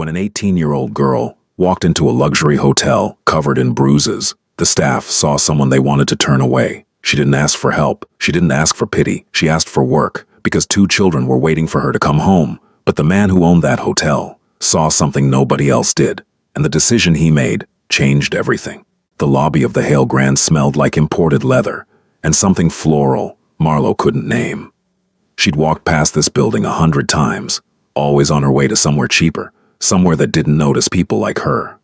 when an 18-year-old girl walked into a luxury hotel covered in bruises. The staff saw someone they wanted to turn away. She didn't ask for help. She didn't ask for pity. She asked for work because 2 children were waiting for her to come home. But the man who owned that hotel saw something nobody else did, and the decision he made changed everything. The lobby of the Hale Grand smelled like imported leather and something floral Marlo couldn't name. She'd walked past this building 100 times, always on her way to somewhere cheaper, somewhere that didn't notice people like her.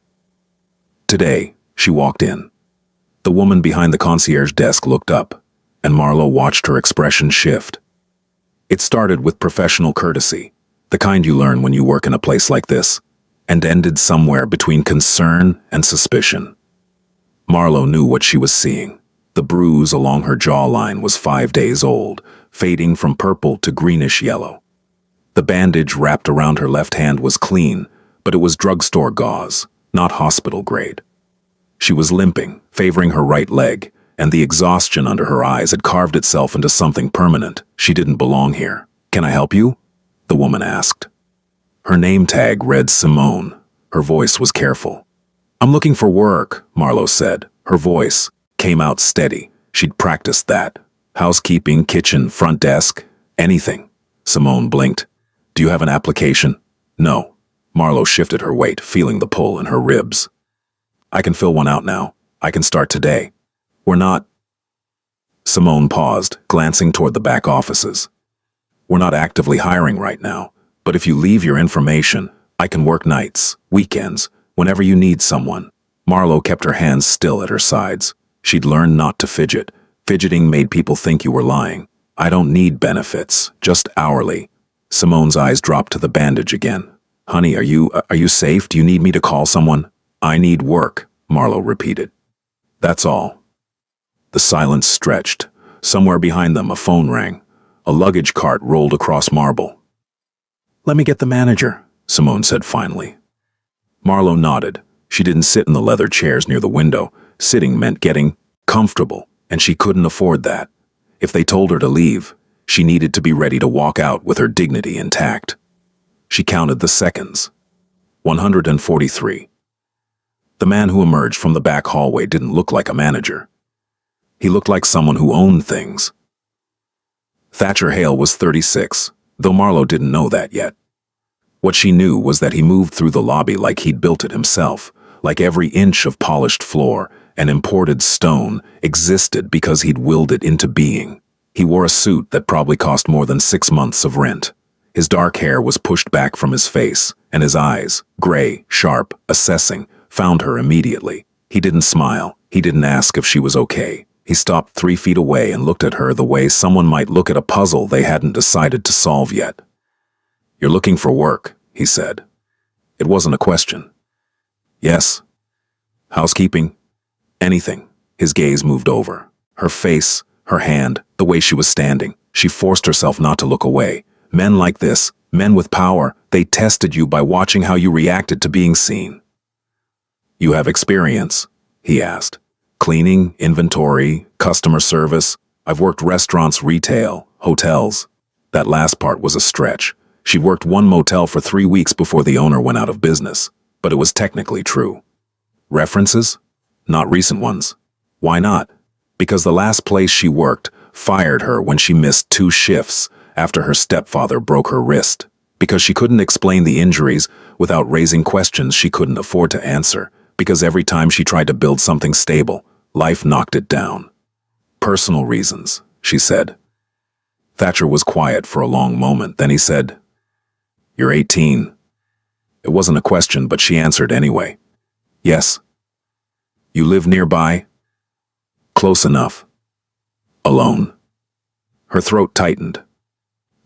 Today, she walked in. The woman behind the concierge desk looked up, and Marlo watched her expression shift. It started with professional courtesy, the kind you learn when you work in a place like this, and ended somewhere between concern and suspicion. Marlo knew what she was seeing. The bruise along her jawline was 5 days old, fading from purple to greenish yellow. The bandage wrapped around her left hand was clean, but it was drugstore gauze, not hospital grade. She was limping, favoring her right leg, and the exhaustion under her eyes had carved itself into something permanent. She didn't belong here. "Can I help you?" the woman asked. Her name tag read Simone. Her voice was careful. "I'm looking for work," Marlo said. Her voice came out steady. She'd practiced that. "Housekeeping, kitchen, front desk, anything." Simone blinked. "Do you have an application?" "No." Marlo shifted her weight, feeling the pull in her ribs. "I can fill one out now. I can start today." "We're not—" Simone paused, glancing toward the back offices. "We're not actively hiring right now, but if you leave your information, I can work nights, weekends, whenever you need someone." Marlo kept her hands still at her sides. She'd learned not to fidget. Fidgeting made people think you were lying. "I don't need benefits, just hourly." Simone's eyes dropped to the bandage again. "Honey, are you safe? Do you need me to call someone?" "I need work," Marlo repeated. "That's all." The silence stretched. Somewhere behind them, a phone rang. A luggage cart rolled across marble. "Let me get the manager," Simone said finally. Marlo nodded. She didn't sit in the leather chairs near the window. Sitting meant getting comfortable, and she couldn't afford that. If they told her to leave, she needed to be ready to walk out with her dignity intact. She counted the seconds. 143. The man who emerged from the back hallway didn't look like a manager. He looked like someone who owned things. Thatcher Hale was 36, though Marlo didn't know that yet. What she knew was that he moved through the lobby like he'd built it himself, like every inch of polished floor and imported stone existed because he'd willed it into being. He wore a suit that probably cost more than 6 months of rent. His dark hair was pushed back from his face, and his eyes, gray, sharp, assessing, found her immediately. He didn't smile. He didn't ask if she was okay. He stopped 3 feet away and looked at her the way someone might look at a puzzle they hadn't decided to solve yet. "You're looking for work," he said. It wasn't a question. "Yes." "Housekeeping?" "Anything." His gaze moved over. Her face, her hand, the way she was standing. She forced herself not to look away. Men like this, men with power, they tested you by watching how you reacted to being seen. "You have experience?" he asked. "Cleaning, inventory, customer service. I've worked restaurants, retail, hotels." That last part was a stretch. She'd worked one motel for 3 weeks before the owner went out of business, but it was technically true. References? Not recent ones. Why not? Because the last place she worked fired her when she missed 2 shifts after her stepfather broke her wrist. Because she couldn't explain the injuries without raising questions she couldn't afford to answer. Because every time she tried to build something stable, life knocked it down. "Personal reasons," she said. Thatcher was quiet for a long moment, then he said, "You're 18. It wasn't a question, but she answered anyway. "Yes." "You live nearby?" "Close enough." "Alone?" Her throat tightened.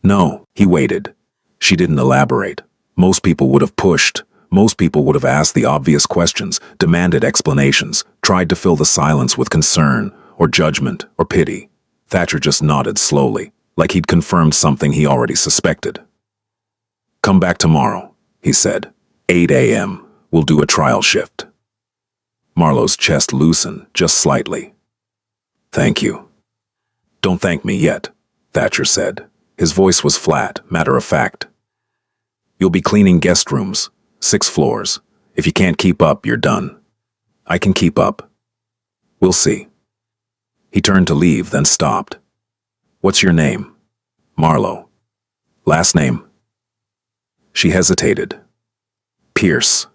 "No." He waited. She didn't elaborate. Most people would have pushed. Most people would have asked the obvious questions, demanded explanations, tried to fill the silence with concern, or judgment, or pity. Thatcher just nodded slowly, like he'd confirmed something he already suspected. "Come back tomorrow," he said. 8 a.m. We'll do a trial shift." Marlo's chest loosened, just slightly. "Thank you." "Don't thank me yet," Thatcher said. His voice was flat, matter of fact. "You'll be cleaning guest rooms. 6 floors. If you can't keep up, you're done. I can keep up. We'll see. He turned to leave, then stopped. What's your name? Marlo. Last name? She hesitated. Pierce.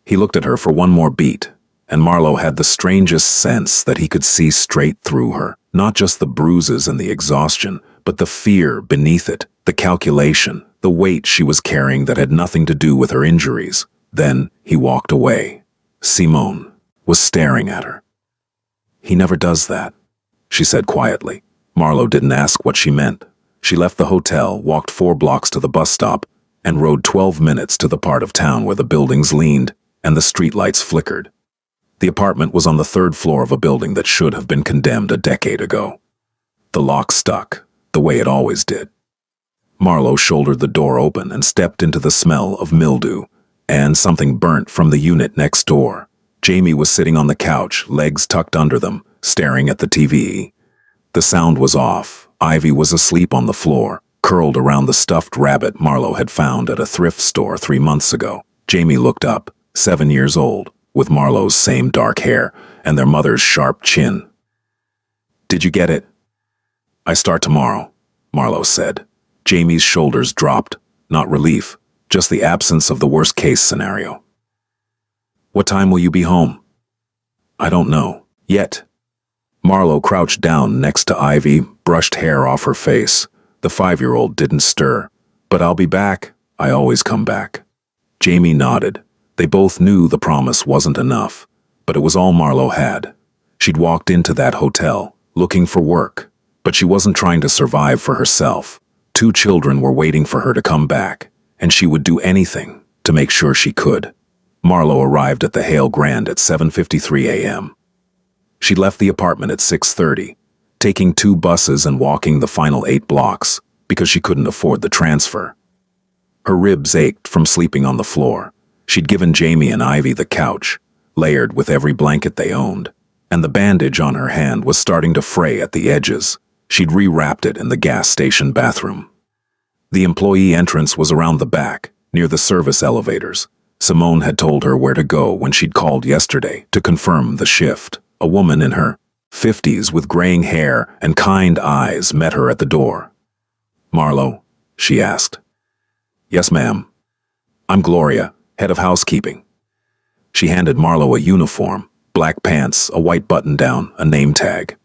He looked at her for one more beat, and Marlo had the strangest sense that he could see straight through her. Not just the bruises and the exhaustion, but the fear beneath it, the calculation, the weight she was carrying that had nothing to do with her injuries. Then he walked away. Simone was staring at her. He never does that, she said quietly. Marlo didn't ask what she meant. She left the hotel, walked 4 blocks to the bus stop, and rode 12 minutes to the part of town where the buildings leaned and the streetlights flickered. The apartment was on the 3rd floor of a building that should have been condemned a decade ago. The lock stuck, the way it always did. Marlo shouldered the door open and stepped into the smell of mildew and something burnt from the unit next door. Jamie was sitting on the couch, legs tucked under them, staring at the TV. The sound was off. Ivy was asleep on the floor, curled around the stuffed rabbit Marlo had found at a thrift store 3 months ago. Jamie looked up, 7 years old, with Marlo's same dark hair and their mother's sharp chin. Did you get it? I start tomorrow, Marlo said. Jamie's shoulders dropped, not relief, just the absence of the worst-case scenario. What time will you be home? I don't know, yet. Marlo crouched down next to Ivy, brushed hair off her face. The 5-year-old didn't stir. But I'll be back. I always come back. Jamie nodded. They both knew the promise wasn't enough, but it was all Marlo had. She'd walked into that hotel, looking for work, but she wasn't trying to survive for herself. 2 children were waiting for her to come back, and she would do anything to make sure she could. Marlo arrived at the Hale Grand at 7:53 a.m. She left the apartment at 6:30, taking 2 buses and walking the final 8 blocks because she couldn't afford the transfer. Her ribs ached from sleeping on the floor. She'd given Jamie and Ivy the couch, layered with every blanket they owned, and the bandage on her hand was starting to fray at the edges. She'd rewrapped it in the gas station bathroom. The employee entrance was around the back, near the service elevators. Simone had told her where to go when she'd called yesterday to confirm the shift. A woman in her 50s with graying hair and kind eyes met her at the door. Marlo, she asked. Yes, ma'am. I'm Gloria, head of housekeeping. She handed Marlo a uniform, black pants, a white button-down, a name tag.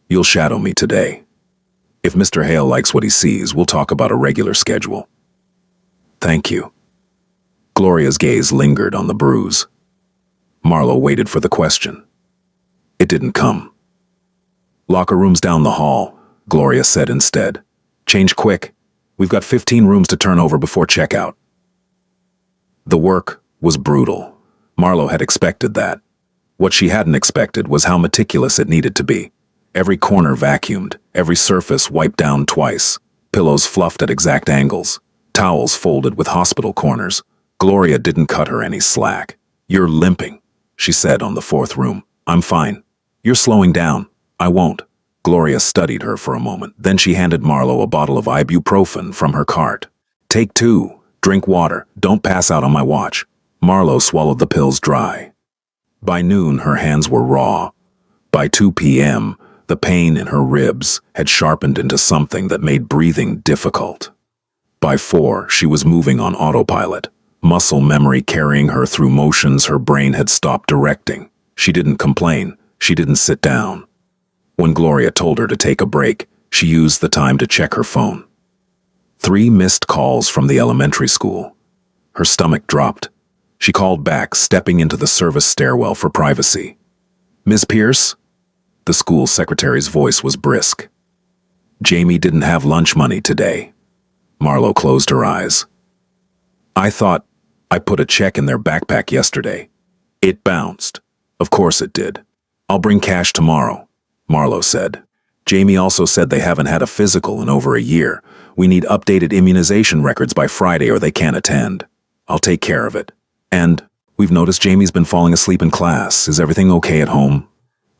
You'll shadow me today. If Mr. Hale likes what he sees, we'll talk about a regular schedule. Thank you. Gloria's gaze lingered on the bruise. Marlo waited for the question. It didn't come. Locker rooms down the hall, Gloria said instead. Change quick. We've got 15 rooms to turn over before checkout. The work was brutal. Marlo had expected that. What she hadn't expected was how meticulous it needed to be. Every corner vacuumed, every surface wiped down twice, pillows fluffed at exact angles, towels folded with hospital corners. Gloria didn't cut her any slack. You're limping, she said on the 4th room. I'm fine. You're slowing down. I won't. Gloria studied her for a moment. Then she handed Marlo a bottle of ibuprofen from her cart. Take 2. Drink water. Don't pass out on my watch. Marlo swallowed the pills dry. By noon, her hands were raw. By 2 p.m., the pain in her ribs had sharpened into something that made breathing difficult. By 4, she was moving on autopilot, muscle memory carrying her through motions her brain had stopped directing. She didn't complain. She didn't sit down. When Gloria told her to take a break, she used the time to check her phone. 3 missed calls from the elementary school. Her stomach dropped. She called back, stepping into the service stairwell for privacy. Ms. Pierce? The school secretary's voice was brisk. Jamie didn't have lunch money today. Marlo closed her eyes. I thought I put a check in their backpack yesterday. It bounced. Of course it did. I'll bring cash tomorrow, Marlo said. Jamie also said they haven't had a physical in over a year. We need updated immunization records by Friday or they can't attend. I'll take care of it. And we've noticed Jamie's been falling asleep in class. Is everything okay at home?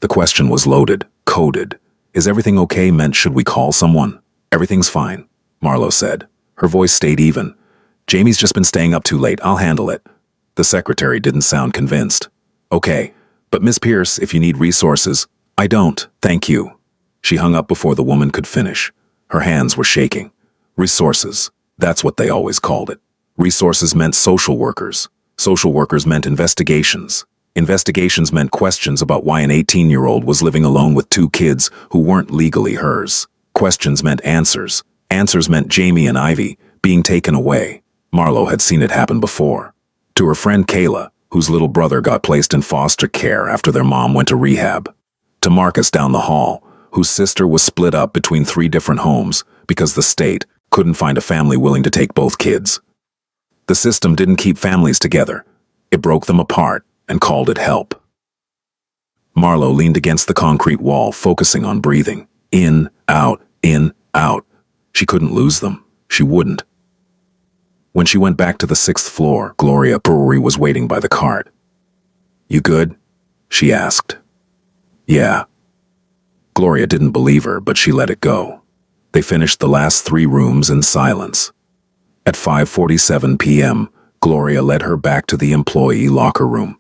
The question was loaded, coded. Is everything okay meant should we call someone? Everything's fine, Marlo said. Her voice stayed even. Jamie's just been staying up too late. I'll handle it. The secretary didn't sound convinced. Okay, but Miss Pierce, if you need resources, I don't, thank you. She hung up before the woman could finish. Her hands were shaking. Resources, that's what they always called it. Resources meant social workers. Social workers meant investigations. Investigations meant questions about why an 18-year-old was living alone with two kids who weren't legally hers. Questions meant answers. Answers meant Jamie and Ivy being taken away. Marlo had seen it happen before. To her friend Kayla, whose little brother got placed in foster care after their mom went to rehab. To Marcus down the hall, whose sister was split up between 3 different homes because the state couldn't find a family willing to take both kids. The system didn't keep families together. It broke them apart and called it help. Marlo leaned against the concrete wall, focusing on breathing. In, out, in, out. She couldn't lose them. She wouldn't. When she went back to the 6th floor, Gloria Brewery was waiting by the cart. You good? She asked. Yeah. Gloria didn't believe her, but she let it go. They finished the last 3 rooms in silence. At 5:47 p.m., Gloria led her back to the employee locker room.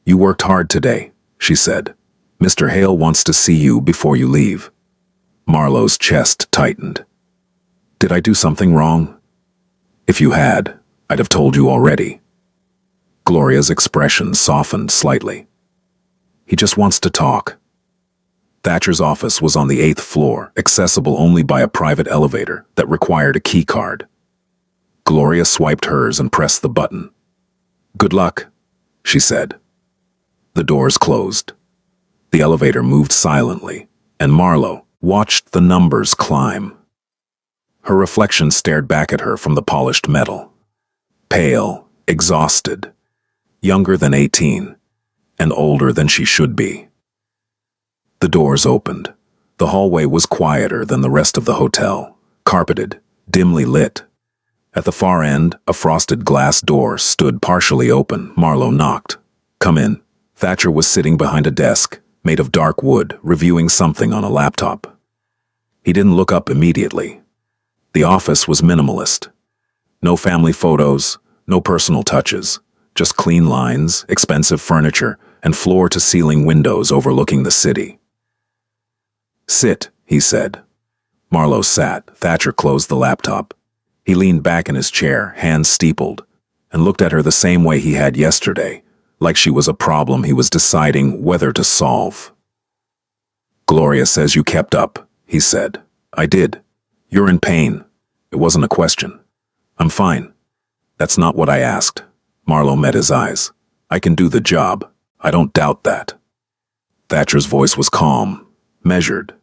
You worked hard today, she said. Mr. Hale wants to see you before you leave. Marlo's chest tightened. Did I do something wrong? If you had, I'd have told you already. Gloria's expression softened slightly. He just wants to talk. Thatcher's office was on the 8th floor, accessible only by a private elevator that required a key card. Gloria swiped hers and pressed the button. Good luck, she said. The doors closed. The elevator moved silently, and Marlo watched the numbers climb. Her reflection stared back at her from the polished metal. Pale, exhausted, younger than 18, and older than she should be. The doors opened. The hallway was quieter than the rest of the hotel, carpeted, dimly lit. At the far end, a frosted glass door stood partially open. Marlo knocked. Come in. Thatcher was sitting behind a desk, made of dark wood, reviewing something on a laptop. He didn't look up immediately. The office was minimalist. No family photos, no personal touches, just clean lines, expensive furniture, and floor-to-ceiling windows overlooking the city. Sit, he said. Marlo sat. Thatcher closed the laptop. He leaned back in his chair, hands steepled, and looked at her the same way he had yesterday, like she was a problem he was deciding whether to solve. Gloria says you kept up, he said. I did. You're in pain. It wasn't a question. I'm fine. That's not what I asked. Marlo met his eyes. I can do the job. I don't doubt that. Thatcher's voice was calm, measured.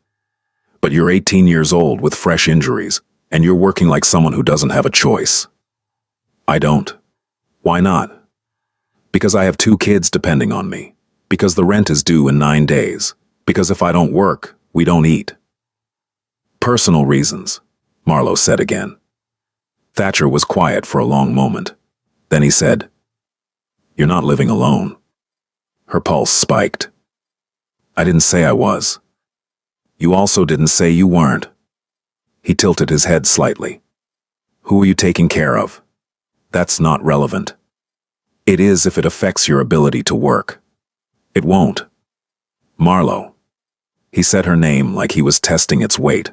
But you're 18 years old with fresh injuries, and you're working like someone who doesn't have a choice. I don't. Why not? Because I have 2 kids depending on me. Because the rent is due in 9 days. Because if I don't work, we don't eat. Personal reasons, Marlo said again. Thatcher was quiet for a long moment. Then he said, You're not living alone. Her pulse spiked. I didn't say I was. You also didn't say you weren't. He tilted his head slightly. Who are you taking care of? That's not relevant. It is if it affects your ability to work. It won't. Marlo. He said her name like he was testing its weight.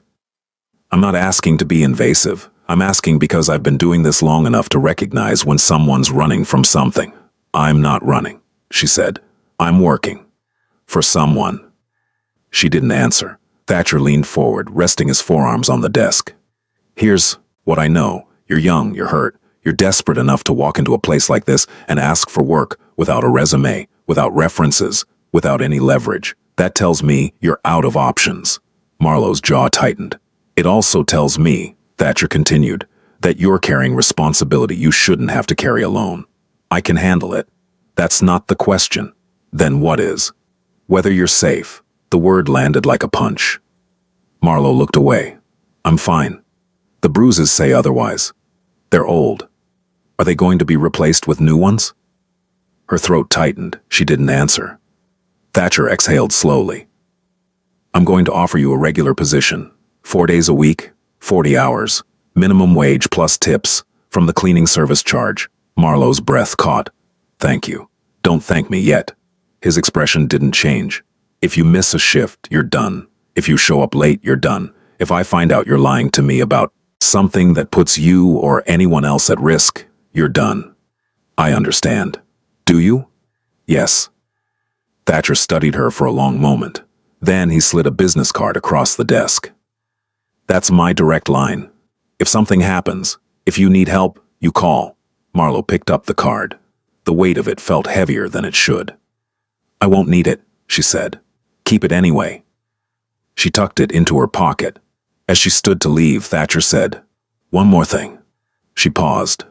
I'm not asking to be invasive. I'm asking because I've been doing this long enough to recognize when someone's running from something. I'm not running, she said. I'm working. For someone. She didn't answer. Thatcher leaned forward, resting his forearms on the desk. Here's what I know. You're young, you're hurt. You're desperate enough to walk into a place like this and ask for work without a resume, without references, without any leverage. That tells me you're out of options. Marlo's jaw tightened. It also tells me, Thatcher continued, that you're carrying responsibility you shouldn't have to carry alone. I can handle it. That's not the question. Then what is? Whether you're safe. The word landed like a punch. Marlo looked away. I'm fine. The bruises say otherwise. They're old. Are they going to be replaced with new ones? Her throat tightened. She didn't answer. Thatcher exhaled slowly. I'm going to offer you a regular position. 4 days a week, 40 hours, minimum wage plus tips, From the cleaning service charge, Marlowe's breath caught. Thank you. Don't thank me yet. His expression didn't change. If you miss a shift, you're done. If you show up late, you're done. If I find out you're lying to me about something that puts you or anyone else at risk, you're done. I understand. Do you? Yes. Thatcher studied her for a long moment. Then he slid a business card across the desk. That's my direct line. If something happens, if you need help, you call. Marlowe picked up the card. The weight of it felt heavier than it should. I won't need it, she said. Keep it anyway. She tucked it into her pocket. As she stood to leave, Thatcher said, One more thing. She paused.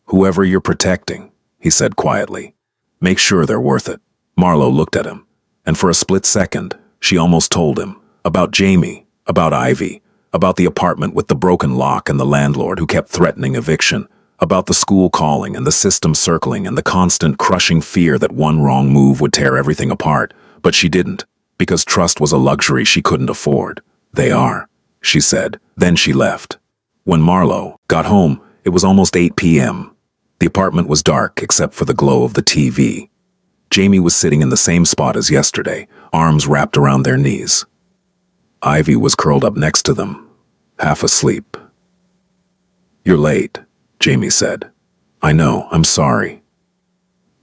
Whoever you're protecting, he said quietly. Make sure they're worth it. Marlowe looked at him, and for a split second, she almost told him about Jamie, about Ivy, about the apartment with the broken lock and the landlord who kept threatening eviction, about the school calling and the system circling and the constant crushing fear that one wrong move would tear everything apart. But she didn't, because trust was a luxury she couldn't afford. They are, she said. Then she left. When Marlowe got home, it was almost 8 p.m. The apartment was dark except for the glow of the TV. Jamie was sitting in the same spot as yesterday, arms wrapped around their knees. Ivy was curled up next to them, half asleep. You're late, Jamie said. I know, I'm sorry.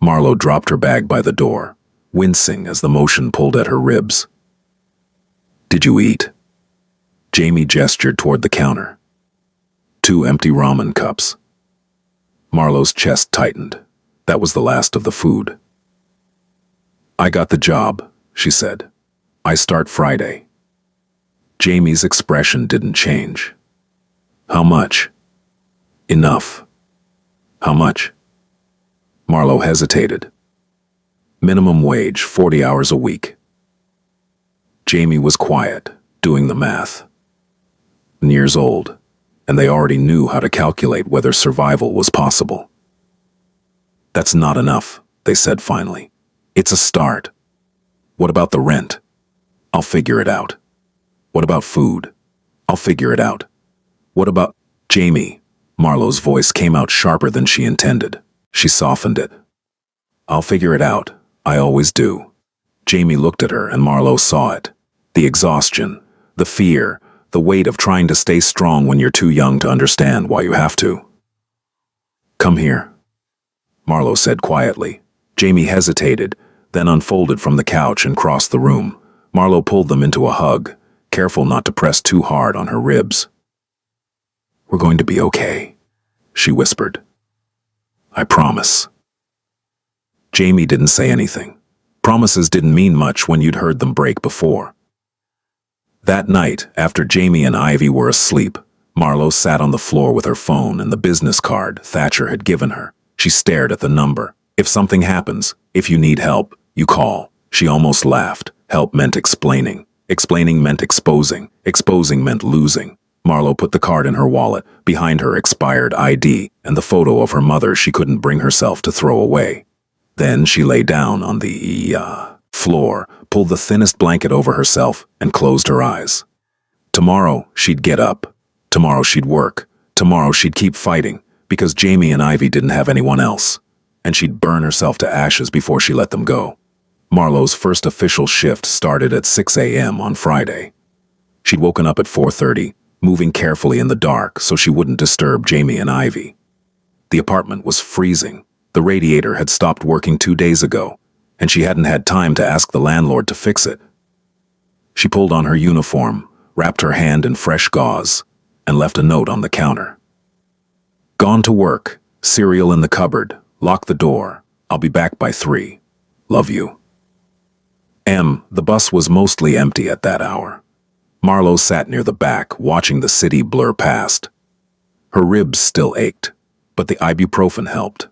Marlowe dropped her bag by the door, wincing as the motion pulled at her ribs. Did you eat? Jamie gestured toward the counter. 2 empty ramen cups. Marlowe's chest tightened. That was the last of the food. I got the job, she said. I start Friday. Jamie's expression didn't change. How much? Enough. How much? Marlowe hesitated. Minimum wage, 40 hours a week. Jamie was quiet, doing the math. Years old, and they already knew how to calculate whether survival was possible. That's not enough, they said finally. It's a start. What about the rent? I'll figure it out. What about food? I'll figure it out. What about Jamie? Marlowe's voice came out sharper than she intended. She softened it. I'll figure it out. I always do. Jamie looked at her and Marlowe saw it. The exhaustion, the fear, the weight of trying to stay strong when you're too young to understand why you have to. Come here, Marlowe said quietly. Jamie hesitated, then unfolded from the couch and crossed the room. Marlowe pulled them into a hug, careful not to press too hard on her ribs. We're going to be okay, she whispered. I promise. Jamie didn't say anything. Promises didn't mean much when you'd heard them break before. That night, after Jamie and Ivy were asleep, Marlowe sat on the floor with her phone and the business card Thatcher had given her. She stared at the number. If something happens, if you need help, you call. She almost laughed. Help meant explaining. Explaining meant exposing. Exposing meant losing. Marlowe put the card in her wallet, behind her expired ID and the photo of her mother she couldn't bring herself to throw away. Then she lay down on the floor, pulled the thinnest blanket over herself, and closed her eyes. Tomorrow, she'd get up. Tomorrow she'd work. Tomorrow she'd keep fighting, because Jamie and Ivy didn't have anyone else. And she'd burn herself to ashes before she let them go. Marlowe's first official shift started at 6 a.m. on Friday. She'd woken up at 4:30, moving carefully in the dark so she wouldn't disturb Jamie and Ivy. The apartment was freezing. The radiator had stopped working 2 days ago, and she hadn't had time to ask the landlord to fix it. She pulled on her uniform, wrapped her hand in fresh gauze, and left a note on the counter. Gone to work, cereal in the cupboard, lock the door. I'll be back by 3. Love you. The bus was mostly empty at that hour. Marlowe sat near the back, watching the city blur past. Her ribs still ached, but the ibuprofen helped.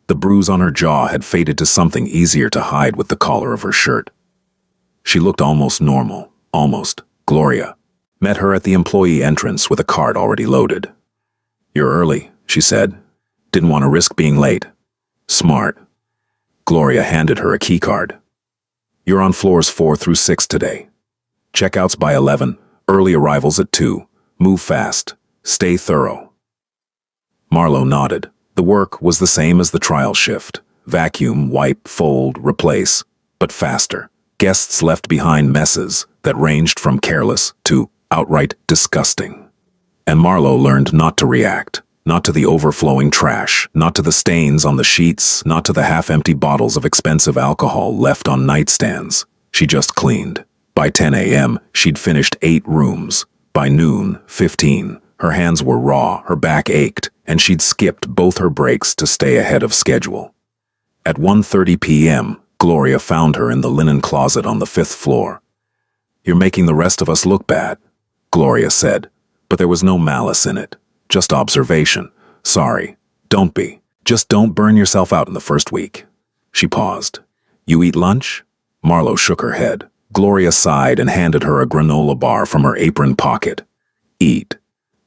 The bruise on her jaw had faded to something easier to hide with the collar of her shirt. She looked almost normal, almost. Gloria met her at the employee entrance with a cart already loaded. You're early, she said. Didn't want to risk being late. Smart. Gloria handed her a key card. You're on floors 4 through 6 today. Checkouts by 11, early arrivals at 2. Move fast. Stay thorough. Marlo nodded. The work was the same as the trial shift. Vacuum, wipe, fold, replace, but faster. Guests left behind messes that ranged from careless to outright disgusting. And Marlo learned not to react, not to the overflowing trash, not to the stains on the sheets, not to the half-empty bottles of expensive alcohol left on nightstands. She just cleaned. By 10 a.m., she'd finished 8 rooms. By noon, 15. Her hands were raw, her back ached, and she'd skipped both her breaks to stay ahead of schedule. At 1:30 p.m., Gloria found her in the linen closet on the 5th floor. "You're making the rest of us look bad," Gloria said, but there was no malice in it. Just observation. "Sorry. Don't be. Just don't burn yourself out in the first week." She paused. "You eat lunch?" Marlo shook her head. Gloria sighed and handed her a granola bar from her apron pocket. "Eat.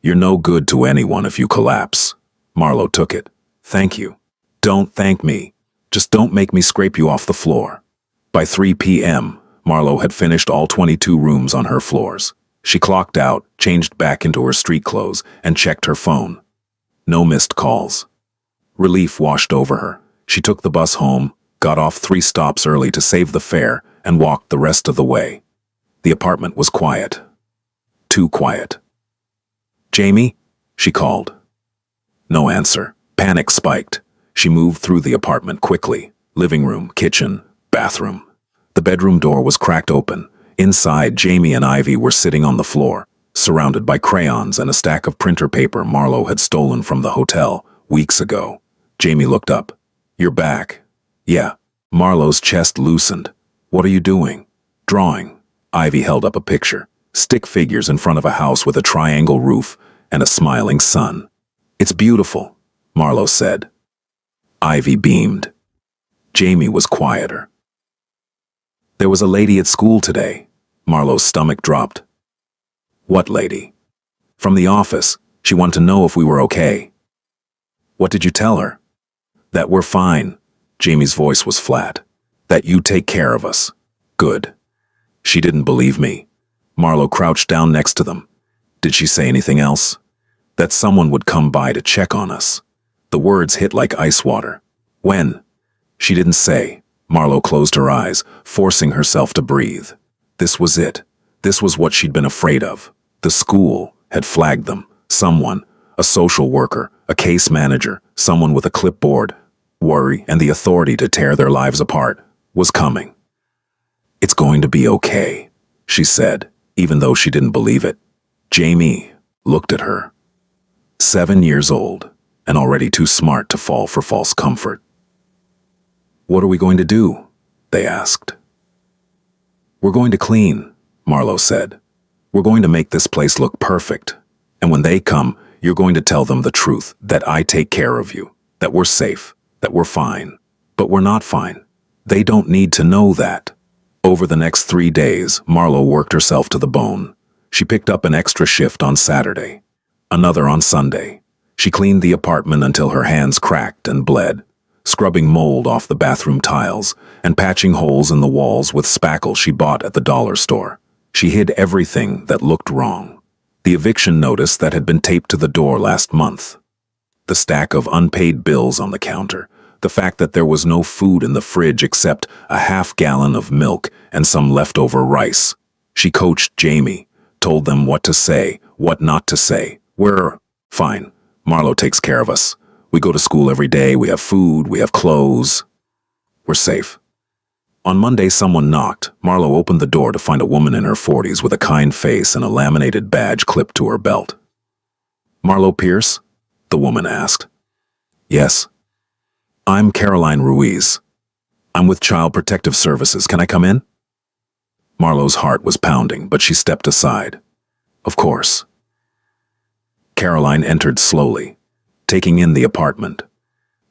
You're no good to anyone if you collapse." Marlo took it. "Thank you." "Don't thank me. Just don't make me scrape you off the floor." By 3 p.m., Marlo had finished all 22 rooms on her floors. She clocked out, changed back into her street clothes, and checked her phone. No missed calls. Relief washed over her. She took the bus home, got off 3 stops early to save the fare, and walked the rest of the way. The apartment was quiet. Too quiet. "Jamie?" she called. No answer. Panic spiked. She moved through the apartment quickly. Living room, kitchen, bathroom. The bedroom door was cracked open. Inside, Jamie and Ivy were sitting on the floor, surrounded by crayons and a stack of printer paper Marlo had stolen from the hotel weeks ago. Jamie looked up. "You're back." "Yeah." Marlo's chest loosened. "What are you doing?" "Drawing." Ivy held up a picture. Stick figures in front of a house with a triangle roof and a smiling sun. "It's beautiful," Marlo said. Ivy beamed. Jamie was quieter. "There was a lady at school today." Marlo's stomach dropped. "What lady?" "From the office. She wanted to know if we were okay." "What did you tell her?" "That we're fine." Jamie's voice was flat. "That you take care of us." "Good." "She didn't believe me." Marlo crouched down next to them. "Did she say anything else?" "That someone would come by to check on us." The words hit like ice water. "When?" "She didn't say." Marlo closed her eyes, forcing herself to breathe. This was it. This was what she'd been afraid of. The school had flagged them. Someone, a social worker, a case manager, someone with a clipboard, worry, and the authority to tear their lives apart, was coming. "It's going to be okay," she said, even though she didn't believe it. Jamie looked at her. 7 years old, and already too smart to fall for false comfort. "What are we going to do?" they asked. "We're going to clean," Marlo said. "We're going to make this place look perfect. And when they come, you're going to tell them the truth, that I take care of you, that we're safe, that we're fine. But we're not fine. They don't need to know that." Over the next 3 days, Marlo worked herself to the bone. She picked up an extra shift on Saturday, another on Sunday. She cleaned the apartment until her hands cracked and bled, scrubbing mold off the bathroom tiles and patching holes in the walls with spackle she bought at the dollar store. She hid everything that looked wrong. The eviction notice that had been taped to the door last month, the stack of unpaid bills on the counter, the fact that there was no food in the fridge except a half-gallon of milk and some leftover rice. She coached Jamie, told them what to say, what not to say. "We're fine. Marlo takes care of us. We go to school every day, we have food, we have clothes. We're safe." On Monday, someone knocked. Marlo opened the door to find a woman in her 40s with a kind face and a laminated badge clipped to her belt. "Marlo Pierce?" the woman asked. "Yes." "I'm Caroline Ruiz. I'm with Child Protective Services. Can I come in?" Marlo's heart was pounding, but she stepped aside. "Of course." Caroline entered slowly, taking in the apartment.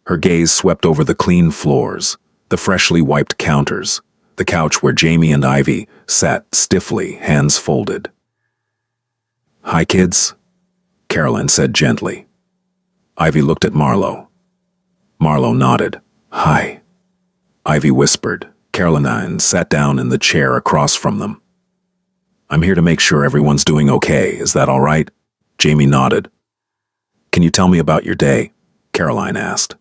Her gaze swept over the clean floors, the freshly wiped counters, the couch where Jamie and Ivy sat stiffly, hands folded. "Hi, kids," Caroline said gently. Ivy looked at Marlo. Marlo nodded. "Hi." Ivy whispered. Caroline sat down in the chair across from them. "I'm here to make sure everyone's doing okay. Is that all right?" Jamie nodded. Can you tell me about your day? Caroline asked.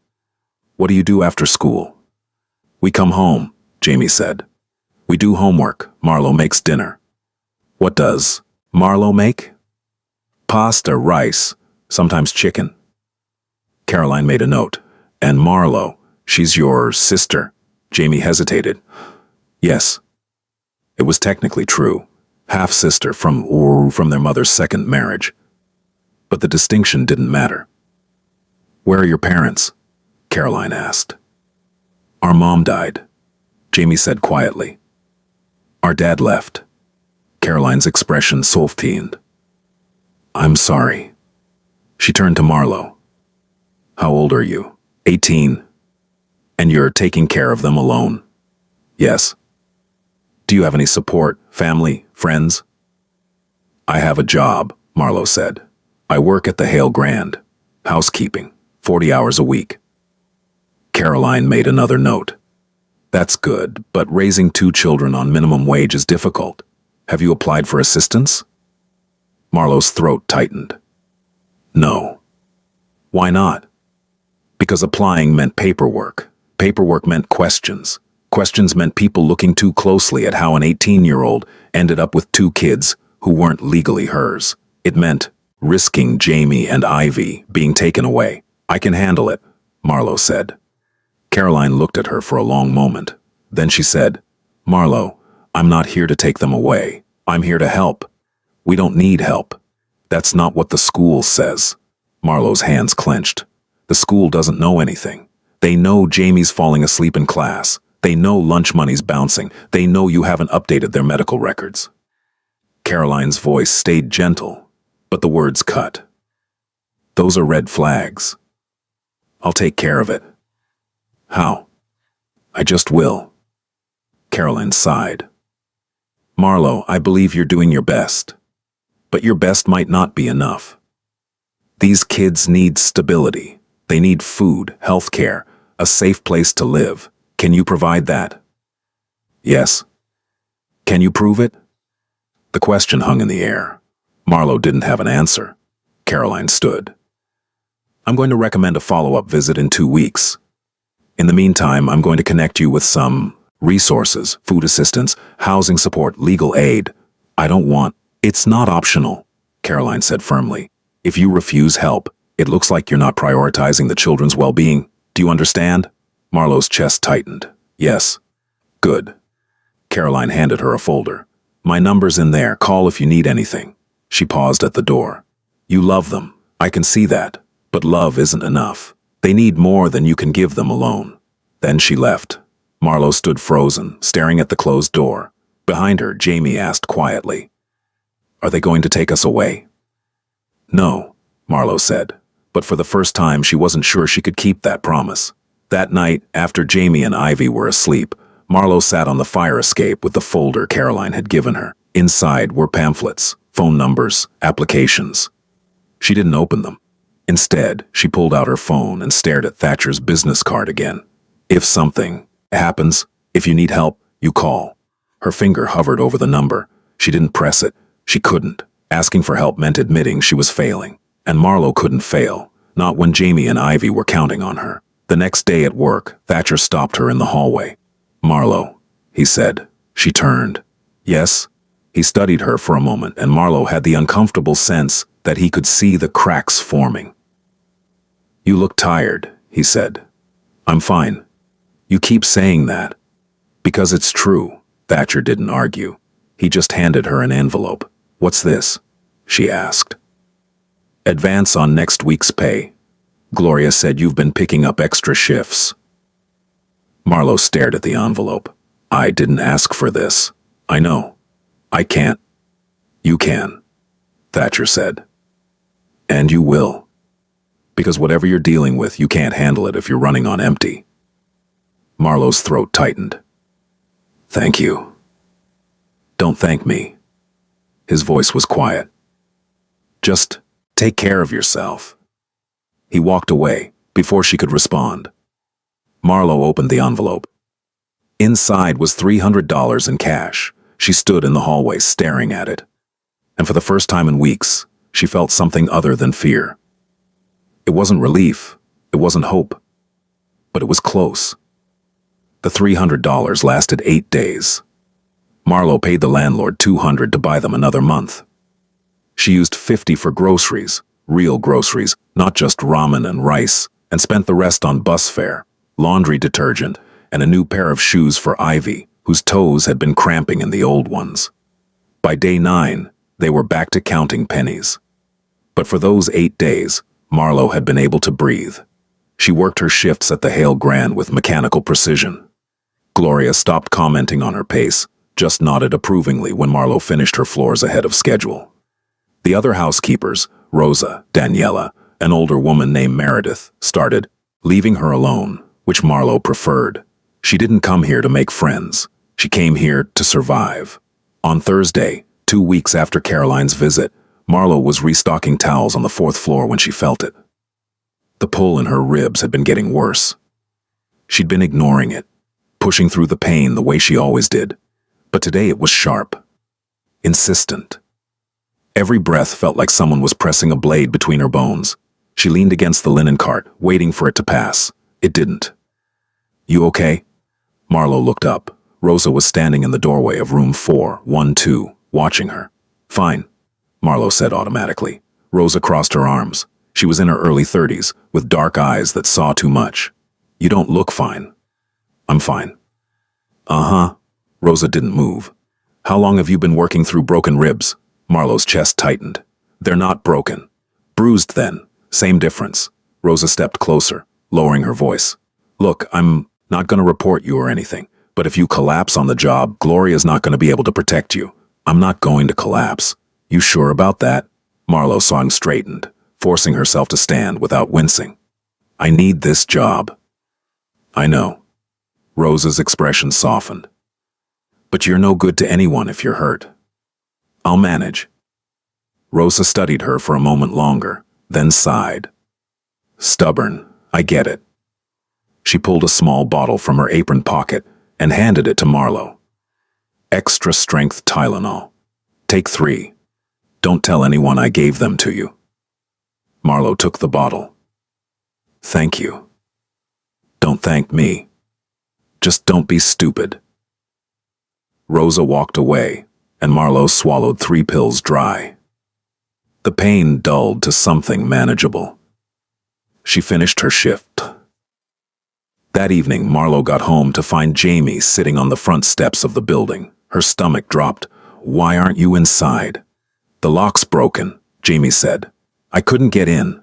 What do you do after school? We come home, Jamie said. We do homework. Marlo makes dinner. What does Marlo make? Pasta, rice, sometimes chicken. Caroline made a note. And Marlo, she's your sister. Jamie hesitated. Yes. It was technically true. Half-sister from their mother's second marriage. But the distinction didn't matter. Where are your parents? Caroline asked. Our mom died, Jamie said quietly. Our dad left. Caroline's expression softened. I'm sorry. She turned to Marlo. How old are you? 18. And you're taking care of them alone? Yes. Do you have any support, family, friends? I have a job, Marlo said. I work at the Hale Grand. Housekeeping, 40 hours a week. Caroline made another note. That's good, but raising 2 children on minimum wage is difficult. Have you applied for assistance? Marlo's throat tightened. No. Why not? Because applying meant paperwork. Paperwork meant questions. Questions meant people looking too closely at how an 18-year-old ended up with 2 kids who weren't legally hers. It meant risking Jamie and Ivy being taken away. I can handle it, Marlo said. Caroline looked at her for a long moment. Then she said, Marlo, I'm not here to take them away. I'm here to help. We don't need help. That's not what the school says. Marlo's hands clenched. The school doesn't know anything. They know Jamie's falling asleep in class. They know lunch money's bouncing. They know you haven't updated their medical records. Caroline's voice stayed gentle, but the words cut. Those are red flags. I'll take care of it. How? I just will. Caroline sighed. Marlo, I believe you're doing your best. But your best might not be enough. These kids need stability. They need food, health care, a safe place to live. Can you provide that? Yes. Can you prove it? The question hung in the air. Marlo didn't have an answer. Caroline stood. I'm going to recommend a follow-up visit in 2 weeks. In the meantime, I'm going to connect you with some resources, food assistance, housing support, legal aid. I don't want... It's not optional, Caroline said firmly. If you refuse help, it looks like you're not prioritizing the children's well-being. Do you understand? Marlo's chest tightened. Yes. Good. Caroline handed her a folder. My number's in there. Call if you need anything. She paused at the door. You love them. I can see that. But love isn't enough. They need more than you can give them alone. Then she left. Marlo stood frozen, staring at the closed door. Behind her, Jamie asked quietly, Are they going to take us away? No, Marlo said, but for the first time she wasn't sure she could keep that promise. That night, after Jamie and Ivy were asleep, Marlo sat on the fire escape with the folder Caroline had given her. Inside were pamphlets, phone numbers, applications. She didn't open them. Instead, she pulled out her phone and stared at Thatcher's business card again. If something happens, if you need help, you call. Her finger hovered over the number. She didn't press it. She couldn't. Asking for help meant admitting she was failing. And Marlo couldn't fail, not when Jamie and Ivy were counting on her. The next day at work, Thatcher stopped her in the hallway. Marlo, he said. She turned. Yes? He studied her for a moment, and Marlo had the uncomfortable sense that he could see the cracks forming. You look tired, he said. I'm fine. You keep saying that. Because it's true. Thatcher didn't argue. He just handed her an envelope. What's this? She asked. Advance on next week's pay. Gloria said you've been picking up extra shifts. Marlo stared at the envelope. I didn't ask for this. I know. I can't. You can, Thatcher said. And you will. Because whatever you're dealing with, you can't handle it if you're running on empty. Marlo's throat tightened. Thank you. Don't thank me. His voice was quiet. Just take care of yourself. He walked away before she could respond. Marlo opened the envelope. Inside was $300 in cash. She stood in the hallway staring at it. And for the first time in weeks, she felt something other than fear. It wasn't relief. It wasn't hope. But it was close. The $300 lasted 8 days. Marlo paid the landlord $200 to buy them another month. She used $50 for groceries, real groceries, not just ramen and rice, and spent the rest on bus fare, laundry detergent, and a new pair of shoes for Ivy, whose toes had been cramping in the old ones. By day 9, they were back to counting pennies. But for those 8 days, Marlo had been able to breathe. She worked her shifts at the Hale Grand with mechanical precision. Gloria stopped commenting on her pace, just nodded approvingly when Marlo finished her floors ahead of schedule. The other housekeepers, Rosa, Daniela, an older woman named Meredith, started, leaving her alone, which Marlo preferred. She didn't come here to make friends. She came here to survive. On Thursday, 2 weeks after Caroline's visit, Marlo was restocking towels on the 4th floor when she felt it. The pull in her ribs had been getting worse. She'd been ignoring it, pushing through the pain the way she always did. But today it was sharp, insistent. Every breath felt like someone was pressing a blade between her bones. She leaned against the linen cart, waiting for it to pass. It didn't. "You okay?" Marlo looked up. Rosa was standing in the doorway of room 412, watching her. "Fine," Marlo said automatically. Rosa crossed her arms. She was in her early 30s, with dark eyes that saw too much. "You don't look fine." "I'm fine." "Uh-huh." Rosa didn't move. "How long have you been working through broken ribs?" Marlo's chest tightened. "They're not broken. Bruised then. Same difference." Rosa stepped closer, lowering her voice. "Look, I'm not going to report you or anything, but if you collapse on the job, Gloria's not going to be able to protect you." "I'm not going to collapse." "You sure about that?" Marlo straightened, forcing herself to stand without wincing. "I need this job." "I know." Rosa's expression softened. "But you're no good to anyone if you're hurt." "I'll manage." Rosa studied her for a moment longer, then sighed. "Stubborn, I get it." She pulled a small bottle from her apron pocket and handed it to Marlo. "Extra strength Tylenol. Take 3. Don't tell anyone I gave them to you." Marlo took the bottle. "Thank you." "Don't thank me. Just don't be stupid." Rosa walked away, and Marlo swallowed 3 pills dry. The pain dulled to something manageable. She finished her shift. That evening, Marlo got home to find Jamie sitting on the front steps of the building. Her stomach dropped. "Why aren't you inside?" "The lock's broken," Jamie said. "I couldn't get in."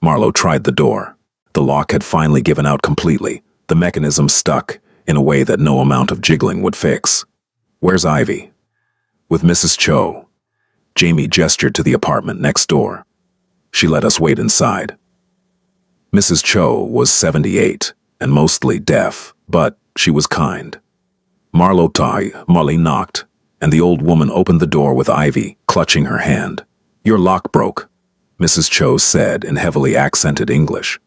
Marlo tried the door. The lock had finally given out completely. The mechanism stuck in a way that no amount of jiggling would fix. "Where's Ivy?" "With Mrs. Cho." Jamie gestured to the apartment next door. "She let us wait inside." Mrs. Cho was 78 and mostly deaf, but she was kind. Molly knocked, and the old woman opened the door with Ivy clutching her hand. "Your lock broke," Mrs. Cho said in heavily accented English.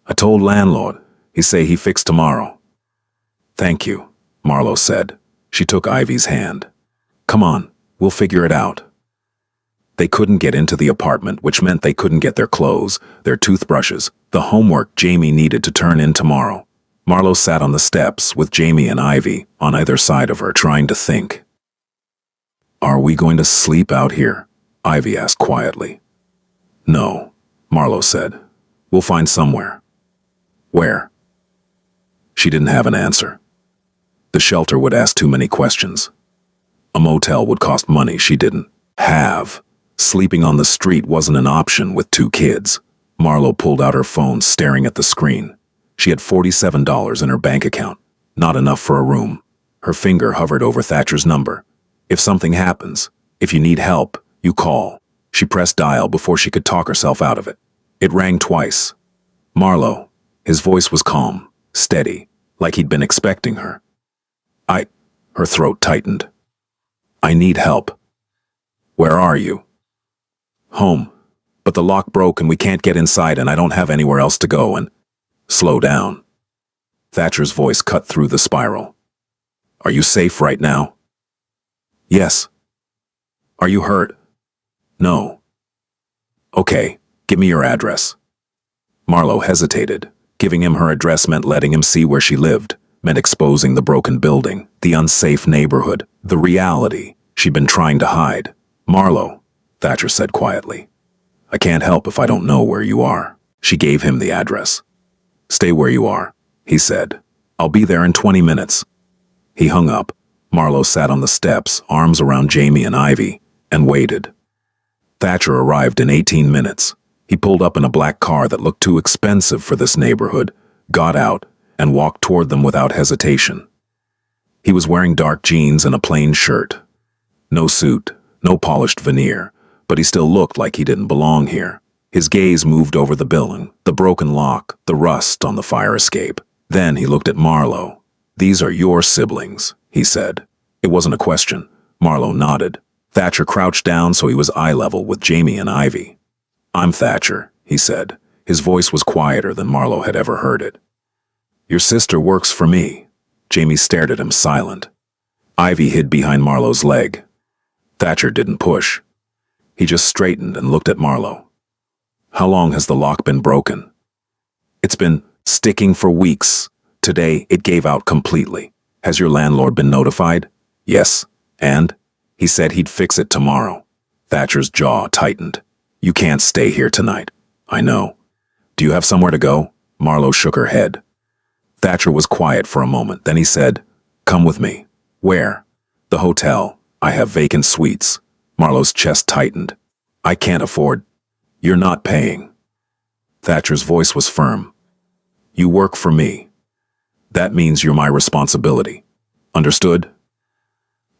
"I told landlord. He say he fix tomorrow." "Thank you," Marlo said. She took Ivy's hand. "Come on, we'll figure it out." They couldn't get into the apartment, which meant they couldn't get their clothes, their toothbrushes, the homework Jamie needed to turn in tomorrow. Marlo sat on the steps with Jamie and Ivy on either side of her, trying to think. "Are we going to sleep out here?" Ivy asked quietly. "No," Marlo said. "We'll find somewhere." "Where?" She didn't have an answer. The shelter would ask too many questions. A motel would cost money she didn't have. Sleeping on the street wasn't an option with 2 kids. Marlo pulled out her phone, staring at the screen. She had $47 in her bank account, not enough for a room. Her finger hovered over Thatcher's number. "If something happens, if you need help, you call." She pressed dial before she could talk herself out of it. It rang twice. "Marlo." His voice was calm, steady, like he'd been expecting her. Her throat tightened. "I need help." "Where are you?" "Home. But the lock broke and we can't get inside and I don't have anywhere else to go and—" "Slow down." Thatcher's voice cut through the spiral. "Are you safe right now?" "Yes." "Are you hurt?" "No." "Okay, give me your address." Marlo hesitated. Giving him her address meant letting him see where she lived, meant exposing the broken building, the unsafe neighborhood, the reality she'd been trying to hide. Marlo, Thatcher said quietly. I can't help if I don't know where you are. She gave him the address. Stay where you are, he said. I'll be there in 20 minutes. He hung up. Marlo sat on the steps, arms around Jamie and Ivy, and waited. Thatcher arrived in 18 minutes. He pulled up in a black car that looked too expensive for this neighborhood, got out, and walked toward them without hesitation. He was wearing dark jeans and a plain shirt. No suit, no polished veneer, but he still looked like he didn't belong here. His gaze moved over the building, the broken lock, the rust on the fire escape. Then he looked at Marlo. These are your siblings, he said. It wasn't a question. Marlo nodded. Thatcher crouched down so he was eye level with Jamie and Ivy. I'm Thatcher, he said. His voice was quieter than Marlo had ever heard it. Your sister works for me. Jamie stared at him silent. Ivy hid behind Marlo's leg. Thatcher didn't push. He just straightened and looked at Marlo. How long has the lock been broken? It's been sticking for weeks. Today, it gave out completely. Has your landlord been notified? Yes. And? He said he'd fix it tomorrow. Thatcher's jaw tightened. You can't stay here tonight. I know. Do you have somewhere to go? Marlo shook her head. Thatcher was quiet for a moment. Then he said, Come with me. Where? The hotel. I have vacant suites. Marlo's chest tightened. I can't afford. You're not paying. Thatcher's voice was firm. You work for me. That means you're my responsibility. Understood?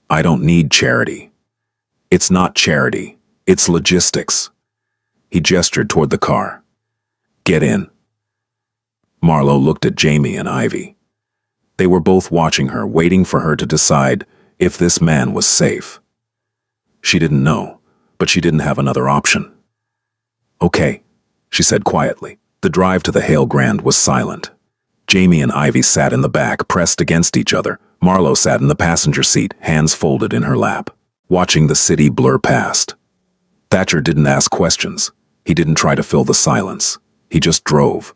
I don't need charity. It's not charity. It's logistics. He gestured toward the car. Get in. Marlo looked at Jamie and Ivy. They were both watching her, waiting for her to decide if this man was safe. She didn't know, but she didn't have another option. Okay, she said quietly. The drive to the Hale Grand was silent. Jamie and Ivy sat in the back, pressed against each other. Marlo sat in the passenger seat, hands folded in her lap, watching the city blur past. Thatcher didn't ask questions. He didn't try to fill the silence. He just drove.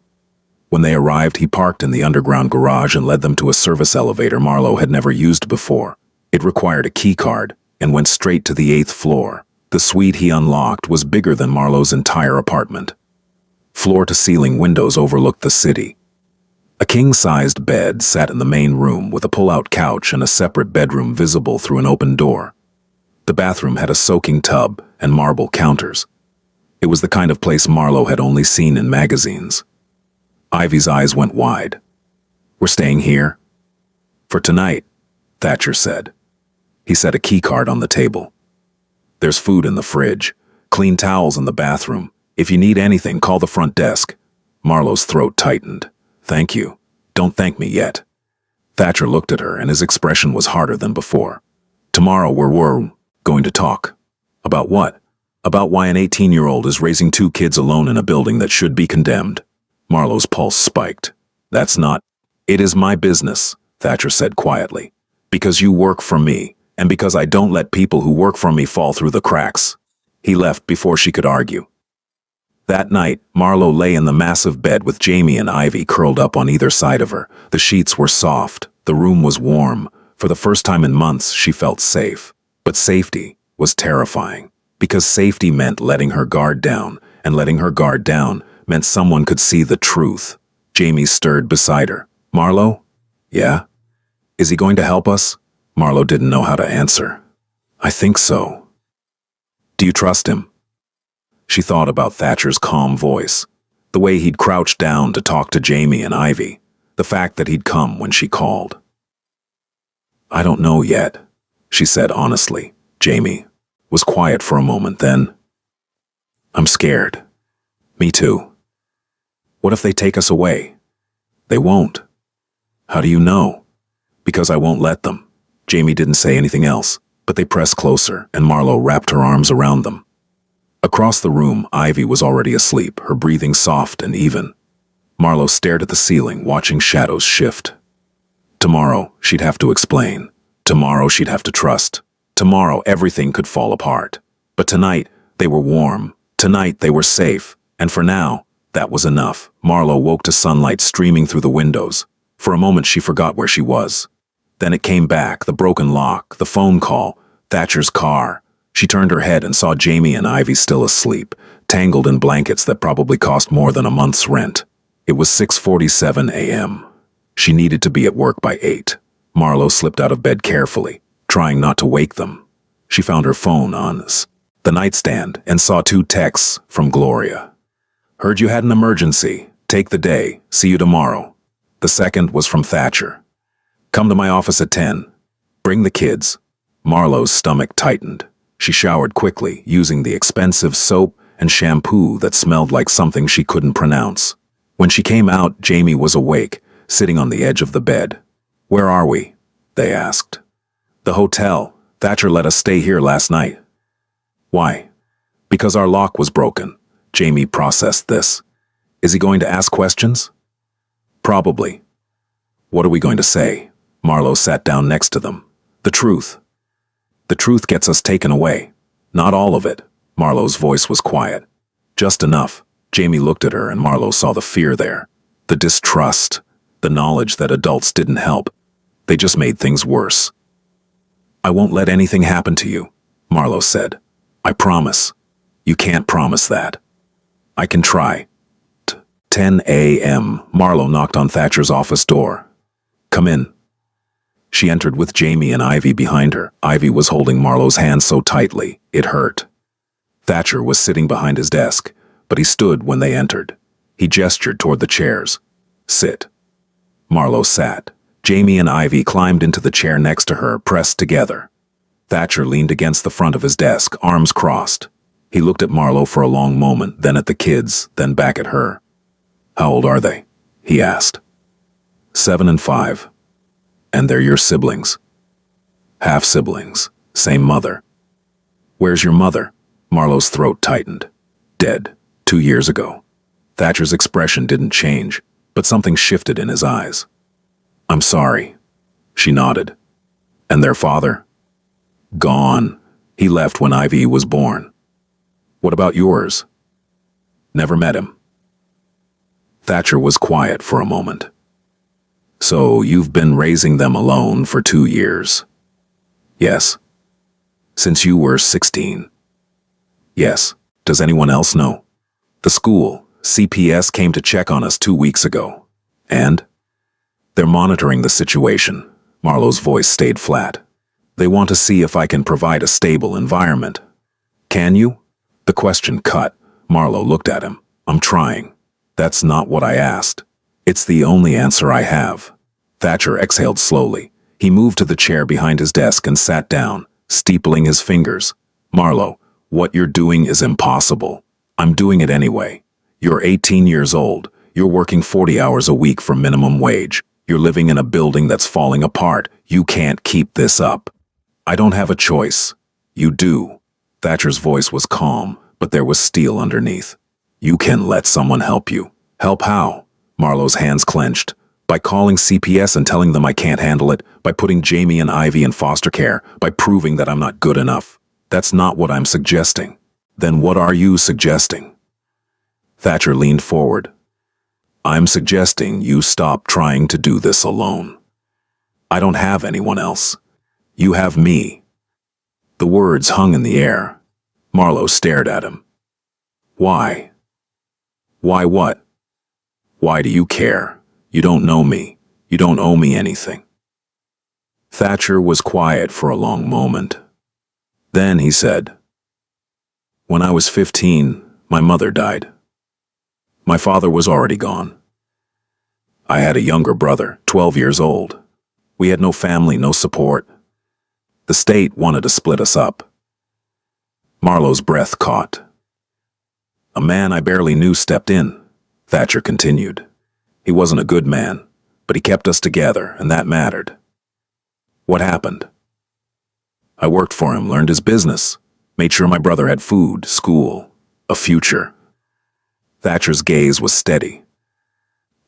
When they arrived, he parked in the underground garage and led them to a service elevator Marlo had never used before. It required a key card and went straight to the 8th floor. The suite he unlocked was bigger than Marlo's entire apartment. Floor-to-ceiling windows overlooked the city. A king-sized bed sat in the main room with a pull-out couch and a separate bedroom visible through an open door. The bathroom had a soaking tub and marble counters. It was the kind of place Marlo had only seen in magazines. Ivy's eyes went wide. We're staying here? For tonight, Thatcher said. He set a key card on the table. There's food in the fridge, clean towels in the bathroom. If you need anything, call the front desk. Marlo's throat tightened. Thank you. Don't thank me yet. Thatcher looked at her and his expression was harder than before. Tomorrow we're going to talk. About what? About why an 18-year-old is raising 2 kids alone in a building that should be condemned. Marlo's pulse spiked. That's not. It is my business, Thatcher said quietly. Because you work for me, and because I don't let people who work for me fall through the cracks. He left before she could argue. That night, Marlo lay in the massive bed with Jamie and Ivy curled up on either side of her. The sheets were soft. The room was warm. For the first time in months, she felt safe. But safety was terrifying. Because safety meant letting her guard down, and letting her guard down meant someone could see the truth. Jamie stirred beside her. Marlo? Yeah? Is he going to help us? Marlo didn't know how to answer. I think so. Do you trust him? She thought about Thatcher's calm voice, the way he'd crouched down to talk to Jamie and Ivy, the fact that he'd come when she called. I don't know yet, she said honestly. Jamie was quiet for a moment, then, I'm scared. Me too. What if they take us away? They won't. How do you know? Because I won't let them. Jamie didn't say anything else, but they pressed closer, and Marlo wrapped her arms around them. Across the room, Ivy was already asleep, her breathing soft and even. Marlo stared at the ceiling, watching shadows shift. Tomorrow, she'd have to explain. Tomorrow, she'd have to trust. Tomorrow, everything could fall apart. But tonight, they were warm. Tonight, they were safe. And for now, That was enough. Marlo woke to sunlight streaming through the windows. For a moment she forgot where she was. Then it came back, the broken lock, the phone call, Thatcher's car. She turned her head and saw Jamie and Ivy still asleep, tangled in blankets that probably cost more than a month's rent. It was 6:47 a.m. She needed to be at work by 8. Marlo slipped out of bed carefully, trying not to wake them. She found her phone on the nightstand and saw 2 texts from Gloria. "Heard you had an emergency. Take the day. See you tomorrow." The second was from Thatcher. "Come to my office at 10. Bring the kids." Marlo's stomach tightened. She showered quickly, using the expensive soap and shampoo that smelled like something she couldn't pronounce. When she came out, Jamie was awake, sitting on the edge of the bed. "Where are we?" they asked. "The hotel. Thatcher let us stay here last night." "Why?" "Because our lock was broken." Jamie processed this. "Is he going to ask questions?" "Probably." "What are we going to say?" Marlo sat down next to them. "The truth. The truth gets us taken away." "Not all of it." Marlo's voice was quiet. "Just enough." Jamie looked at her and Marlo saw the fear there. The distrust. The knowledge that adults didn't help. They just made things worse. "I won't let anything happen to you," Marlo said. "I promise." "You can't promise that." "I can try." 10 a.m. Marlo knocked on Thatcher's office door. "Come in." She entered with Jamie and Ivy behind her. Ivy was holding Marlo's hand so tightly, it hurt. Thatcher was sitting behind his desk, but he stood when they entered. He gestured toward the chairs. "Sit." Marlo sat. Jamie and Ivy climbed into the chair next to her, pressed together. Thatcher leaned against the front of his desk, arms crossed. He looked at Marlo for a long moment, then at the kids, then back at her. "How old are they?" he asked. 7 and 5. "And they're your siblings?" "Half-siblings. Same mother." "Where's your mother?" Marlo's throat tightened. "Dead. 2 years ago." Thatcher's expression didn't change, but something shifted in his eyes. "I'm sorry." She nodded. "And their father?" "Gone. He left when Ivy was born." "What about yours?" "Never met him." Thatcher was quiet for a moment. "So you've been raising them alone for 2 years?" "Yes." "Since you were 16? "Yes." "Does anyone else know?" "The school. CPS came to check on us 2 weeks ago." "And?" "They're monitoring the situation." Marlo's voice stayed flat. "They want to see if I can provide a stable environment." "Can you?" The question cut. Marlo looked at him. "I'm trying." "That's not what I asked." "It's the only answer I have." Thatcher exhaled slowly. He moved to the chair behind his desk and sat down, steepling his fingers. "Marlo, what you're doing is impossible. I'm doing it anyway. You're 18 years old. You're working 40 hours a week for minimum wage. You're living in a building that's falling apart. You can't keep this up." "I don't have a choice." "You do." Thatcher's voice was calm, but there was steel underneath. "You can let someone help you." "Help how?" Marlo's hands clenched. "By calling CPS and telling them I can't handle it, by putting Jamie and Ivy in foster care, by proving that I'm not good enough." "That's not what I'm suggesting." "Then what are you suggesting?" Thatcher leaned forward. "I'm suggesting you stop trying to do this alone. I don't have anyone else. You have me." The words hung in the air. Marlo stared at him. "Why?" "Why what?" "Why do you care? You don't know me. You don't owe me anything." Thatcher was quiet for a long moment. Then he said, "When I was 15, my mother died. My father was already gone. I had a younger brother, 12 years old. We had no family, no support. The state wanted to split us up." Marlo's breath caught. "A man I barely knew stepped in," Thatcher continued. "He wasn't a good man, but he kept us together, and that mattered." "What happened?" "I worked for him, learned his business, made sure my brother had food, school, a future." Thatcher's gaze was steady.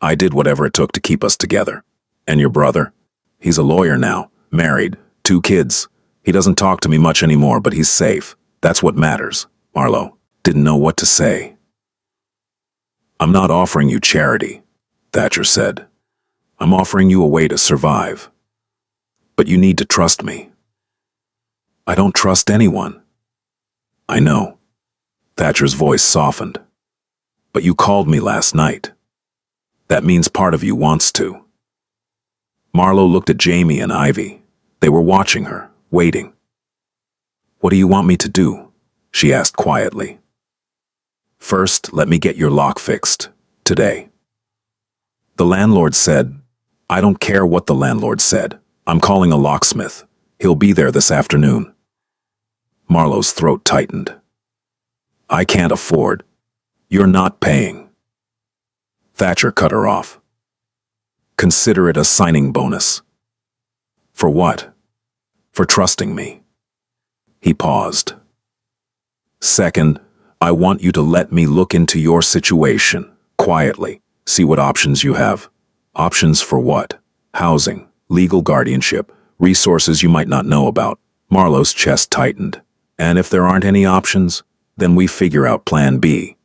"I did whatever it took to keep us together." "And your brother?" "He's a lawyer now, married, 2 kids. He doesn't talk to me much anymore, but he's safe. That's what matters." Marlo didn't know what to say. I'm not offering you charity, Thatcher said. I'm offering you a way to survive. But you need to trust me. I don't trust anyone. I know. Thatcher's voice softened. But you called me last night. That means part of you wants to. Marlowe looked at Jamie and Ivy. They were watching her, waiting. What do you want me to do? She asked quietly. First, let me get your lock fixed. Today. The landlord said, I don't care what the landlord said. I'm calling a locksmith. He'll be there this afternoon. Marlowe's throat tightened. I can't afford. You're not paying. Thatcher cut her off. Consider it a signing bonus. For what? For trusting me. He paused. Second, I want you to let me look into your situation, quietly, see what options you have. Options for what? Housing, legal guardianship, resources you might not know about. Marlowe's chest tightened. And if there aren't any options, then we figure out Plan B.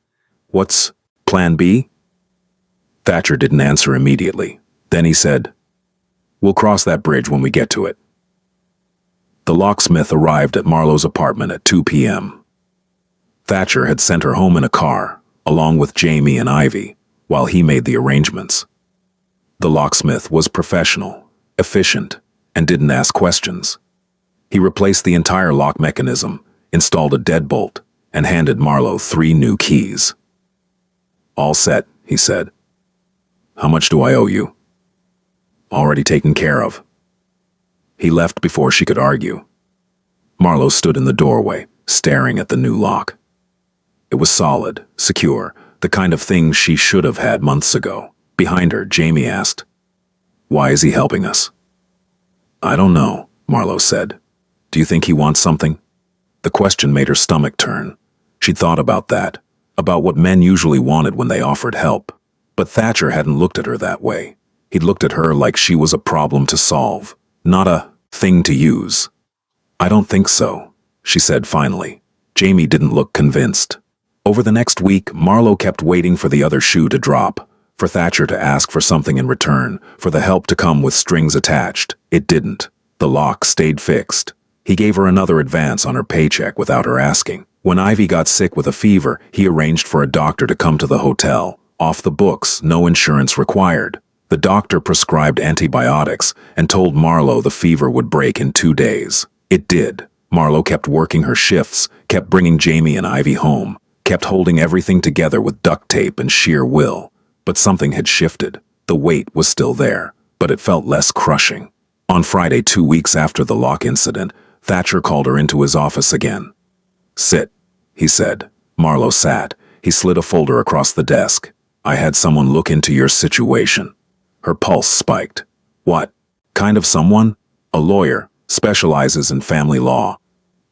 What's Plan B? Thatcher didn't answer immediately. Then he said, We'll cross that bridge when we get to it. The locksmith arrived at Marlowe's apartment at 2 p.m. Thatcher had sent her home in a car, along with Jamie and Ivy, while he made the arrangements. The locksmith was professional, efficient, and didn't ask questions. He replaced the entire lock mechanism, installed a deadbolt, and handed Marlowe 3 new keys. All set, he said. How much do I owe you? Already taken care of. He left before she could argue. Marlowe stood in the doorway, staring at the new lock. It was solid, secure, the kind of thing she should have had months ago. Behind her, Jamie asked, Why is he helping us? I don't know, Marlowe said. Do you think he wants something? The question made her stomach turn. She'd thought about that, about what men usually wanted when they offered help. But Thatcher hadn't looked at her that way. He'd looked at her like she was a problem to solve, not a thing to use. I don't think so, she said finally. Jamie didn't look convinced. Over the next week, Marlowe kept waiting for the other shoe to drop, for Thatcher to ask for something in return, for the help to come with strings attached. It didn't. The lock stayed fixed. He gave her another advance on her paycheck without her asking. When Ivy got sick with a fever, he arranged for a doctor to come to the hotel. Off the books, no insurance required. The doctor prescribed antibiotics and told Marlowe the fever would break in 2 days. It did. Marlowe kept working her shifts, kept bringing Jamie and Ivy home, kept holding everything together with duct tape and sheer will. But something had shifted. The weight was still there, but it felt less crushing. On Friday, 2 weeks after the lock incident, Thatcher called her into his office again. Sit, he said. Marlowe sat. He slid a folder across the desk. I had someone look into your situation. Her pulse spiked. What? Kind of someone? A lawyer, specializes in family law.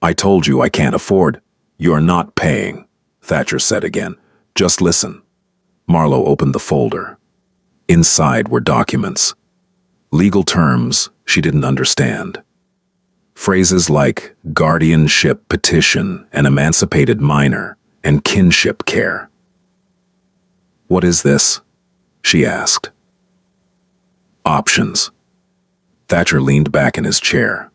I told you I can't afford. You're not paying, Thatcher said again. Just listen. Marlowe opened the folder. Inside were documents. Legal terms she didn't understand. Phrases like guardianship petition and emancipated minor and kinship care. What is this? She asked. Options. Thatcher leaned back in his chair.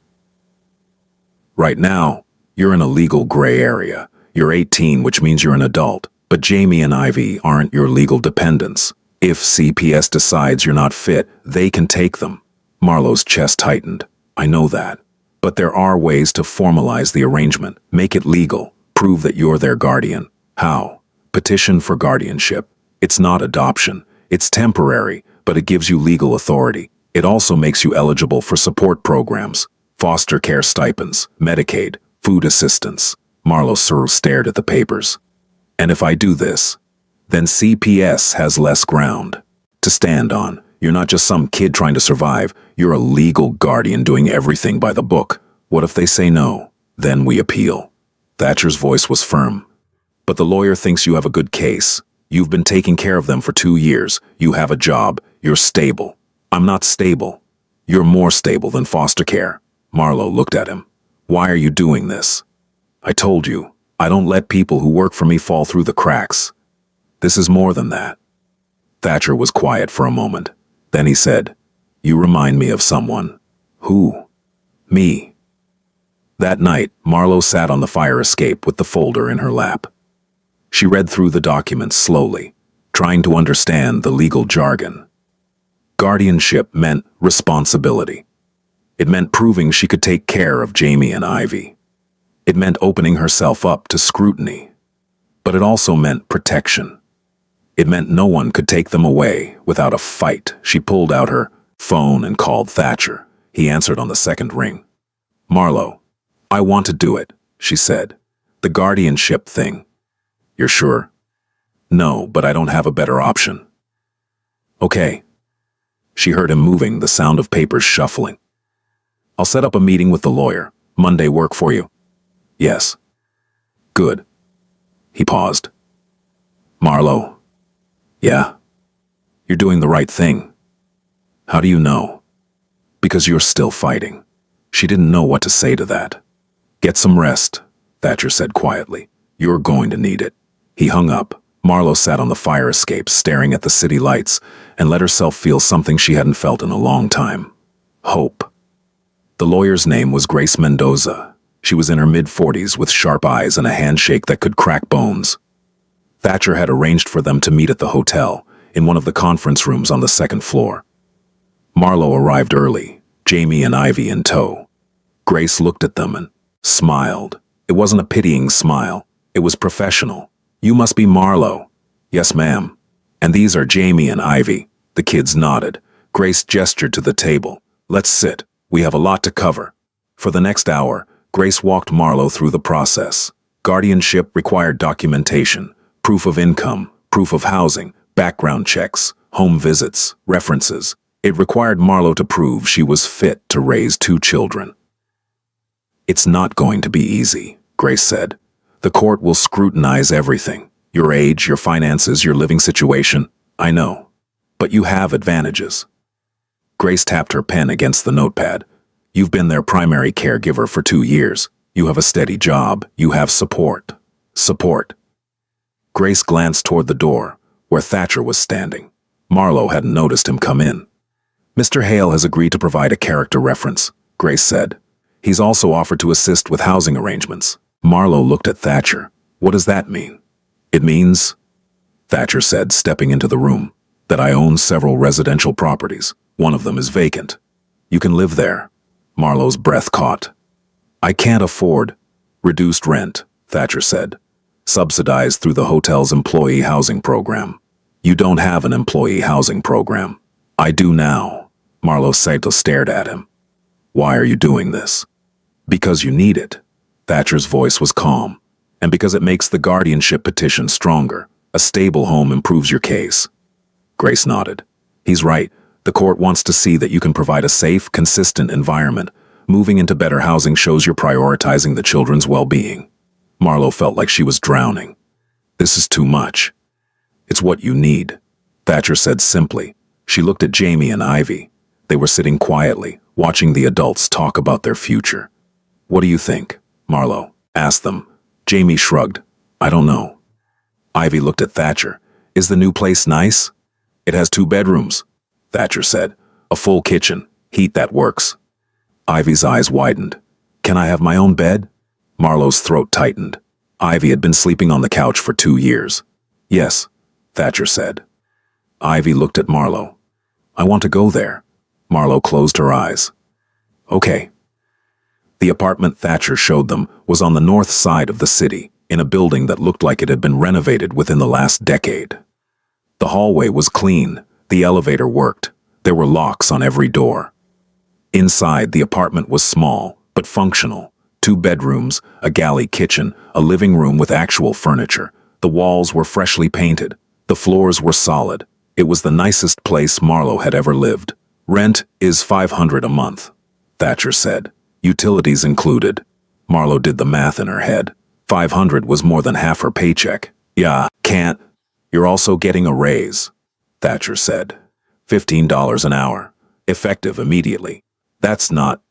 Right now, you're in a legal gray area. You're 18, which means you're an adult. But Jamie and Ivy aren't your legal dependents. If CPS decides you're not fit, they can take them. Marlowe's chest tightened. I know that. But there are ways to formalize the arrangement, make it legal, prove that you're their guardian. How? Petition for guardianship. It's not adoption. It's temporary, but it gives you legal authority. It also makes you eligible for support programs, foster care stipends, Medicaid, food assistance. Marlowe stared at the papers. And if I do this, then CPS has less ground to stand on. You're not just some kid trying to survive. You're a legal guardian doing everything by the book. What if they say no? Then we appeal. Thatcher's voice was firm. But the lawyer thinks you have a good case. You've been taking care of them for 2 years. You have a job. You're stable. I'm not stable. You're more stable than foster care. Marlowe looked at him. Why are you doing this? I told you, I don't let people who work for me fall through the cracks. This is more than that. Thatcher was quiet for a moment. Then he said, "You remind me of someone." "Who?" "Me." That night, Marlo sat on the fire escape with the folder in her lap. She read through the documents slowly, trying to understand the legal jargon. Guardianship meant responsibility. It meant proving she could take care of Jamie and Ivy. It meant opening herself up to scrutiny. But it also meant protection. It meant no one could take them away without a fight. She pulled out her phone and called Thatcher. He answered on the second ring. "Marlo, I want to do it," she said. "The guardianship thing." "You're sure?" "No, but I don't have a better option." "Okay." She heard him moving, the sound of papers shuffling. "I'll set up a meeting with the lawyer. Monday work for you?" "Yes." "Good." He paused. "Marlo." "Yeah?" "You're doing the right thing." "How do you know?" "Because you're still fighting." She didn't know what to say to that. "Get some rest," Thatcher said quietly. "You're going to need it." He hung up. Marlo sat on the fire escape, staring at the city lights, and let herself feel something she hadn't felt in a long time. Hope. The lawyer's name was Grace Mendoza. She was in her mid-40s with sharp eyes and a handshake that could crack bones. Thatcher had arranged for them to meet at the hotel, in one of the conference rooms on the second floor. Marlo arrived early, Jamie and Ivy in tow. Grace looked at them and smiled. It wasn't a pitying smile. It was professional. "You must be Marlo." "Yes, ma'am." "And these are Jamie and Ivy." The kids nodded. Grace gestured to the table. "Let's sit. We have a lot to cover." For the next hour, Grace walked Marlo through the process. Guardianship required documentation, proof of income, proof of housing, background checks, home visits, references. It required Marlo to prove she was fit to raise 2 children. "It's not going to be easy," Grace said. "The court will scrutinize everything. Your age, your finances, your living situation. I know. But you have advantages." Grace tapped her pen against the notepad. "You've been their primary caregiver for 2 years. You have a steady job. You have support." Support. Grace glanced toward the door, where Thatcher was standing. Marlo hadn't noticed him come in. "Mr. Hale has agreed to provide a character reference," Grace said. "He's also offered to assist with housing arrangements." Marlo looked at Thatcher. "What does that mean?" "It means," Thatcher said, stepping into the room, "that I own several residential properties. One of them is vacant. You can live there." Marlo's breath caught. "I can't afford reduced rent," Thatcher said. "Subsidized through the hotel's employee housing program." "You don't have an employee housing program." "I do now." Marlo Saito stared at him. "Why are you doing this?" "Because you need it." Thatcher's voice was calm. "And because it makes the guardianship petition stronger. A stable home improves your case." Grace nodded. "He's right. The court wants to see that you can provide a safe, consistent environment. Moving into better housing shows you're prioritizing the children's well-being." Marlo felt like she was drowning. "This is too much." "It's what you need," Thatcher said simply. She looked at Jamie and Ivy. They were sitting quietly, watching the adults talk about their future. "What do you think?" Marlo asked them. Jamie shrugged. "I don't know." Ivy looked at Thatcher. "Is the new place nice?" "It has 2 bedrooms," Thatcher said. "A full kitchen, heat that works." Ivy's eyes widened. "Can I have my own bed?" Marlo's throat tightened. Ivy had been sleeping on the couch for 2 years. "Yes," Thatcher said. Ivy looked at Marlo. "I want to go there." Marlo closed her eyes. "Okay." The apartment Thatcher showed them was on the north side of the city, in a building that looked like it had been renovated within the last decade. The hallway was clean. The elevator worked. There were locks on every door. Inside, the apartment was small, but functional. 2 bedrooms, a galley kitchen, a living room with actual furniture. The walls were freshly painted. The floors were solid. It was the nicest place Marlo had ever lived. "Rent is $500 a month," Thatcher said. "Utilities included." Marlo did the math in her head. 500 was more than half her paycheck. "Yeah, can't." "You're also getting a raise," Thatcher said. $15 an hour. Effective immediately. "That's not."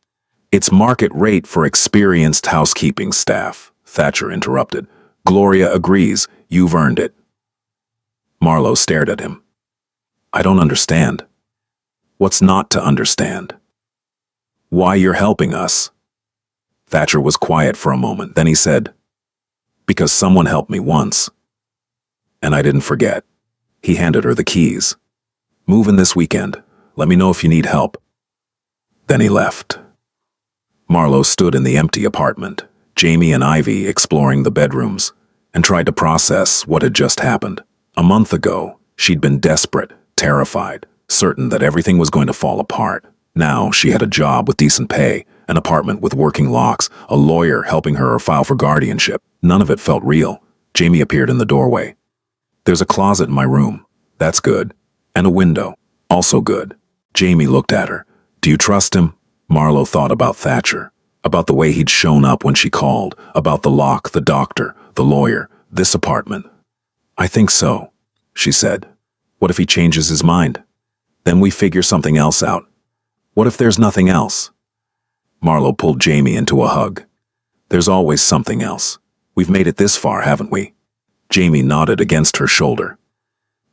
"It's market rate for experienced housekeeping staff," Thatcher interrupted. "Gloria agrees. You've earned it." Marlowe stared at him. I don't understand. What's not to understand? Why you're helping us? Thatcher was quiet for a moment, then he said, because someone helped me once. And I didn't forget. He handed her the keys. Move in this weekend. Let me know if you need help. Then he left. Marlowe stood in the empty apartment, Jamie and Ivy exploring the bedrooms, and tried to process what had just happened. A month ago, she'd been desperate, terrified, certain that everything was going to fall apart. Now she had a job with decent pay, an apartment with working locks, a lawyer helping her file for guardianship. None of it felt real. Jamie appeared in the doorway. There's a closet in my room. That's good. And a window. Also good. Jamie looked at her. Do you trust him? Marlowe thought about Thatcher, about the way he'd shown up when she called, about the lock, the doctor, the lawyer, this apartment. I think so, she said. What if he changes his mind? Then we figure something else out. What if there's nothing else? Marlowe pulled Jamie into a hug. There's always something else. We've made it this far, haven't we? Jamie nodded against her shoulder.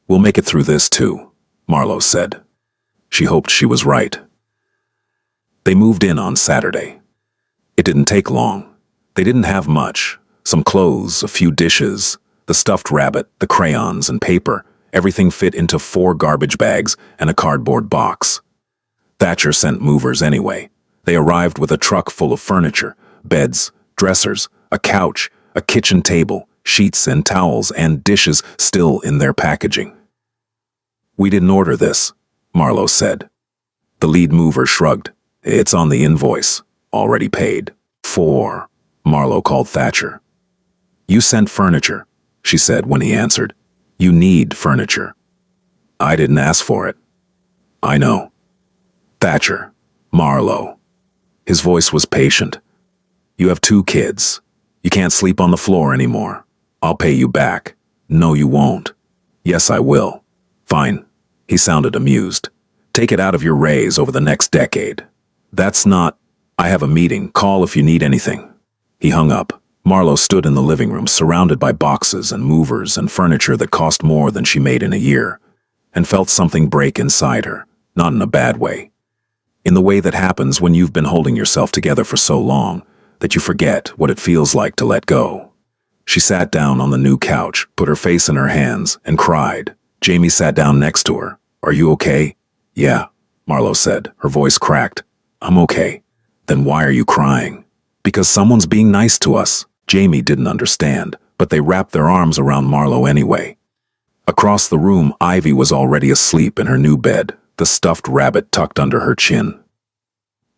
We'll make it through this too, Marlowe said. She hoped she was right. They moved in on Saturday. It didn't take long. They didn't have much. Some clothes, a few dishes, the stuffed rabbit, the crayons and paper. Everything fit into 4 garbage bags and a cardboard box. Thatcher sent movers anyway. They arrived with a truck full of furniture, beds, dressers, a couch, a kitchen table, sheets and towels and dishes still in their packaging. We didn't order this, Marlowe said. The lead mover shrugged. It's on the invoice. Already paid. 4, Marlowe called Thatcher. You sent furniture, she said when he answered. You need furniture. I didn't ask for it. I know. Thatcher. Marlowe. His voice was patient. You have 2 kids. You can't sleep on the floor anymore. I'll pay you back. No, you won't. Yes, I will. Fine. He sounded amused. Take it out of your raise over the next decade. That's not... I have a meeting. Call if you need anything. He hung up. Marlowe stood in the living room, surrounded by boxes and movers and furniture that cost more than she made in a year, and felt something break inside her, not in a bad way. In the way that happens when you've been holding yourself together for so long that you forget what it feels like to let go. She sat down on the new couch, put her face in her hands, and cried. Jamie sat down next to her. Are you okay? Yeah, Marlowe said, her voice cracked. I'm okay. Then why are you crying? Because someone's being nice to us. Jamie didn't understand, but they wrapped their arms around Marlowe anyway. Across the room, Ivy was already asleep in her new bed, the stuffed rabbit tucked under her chin.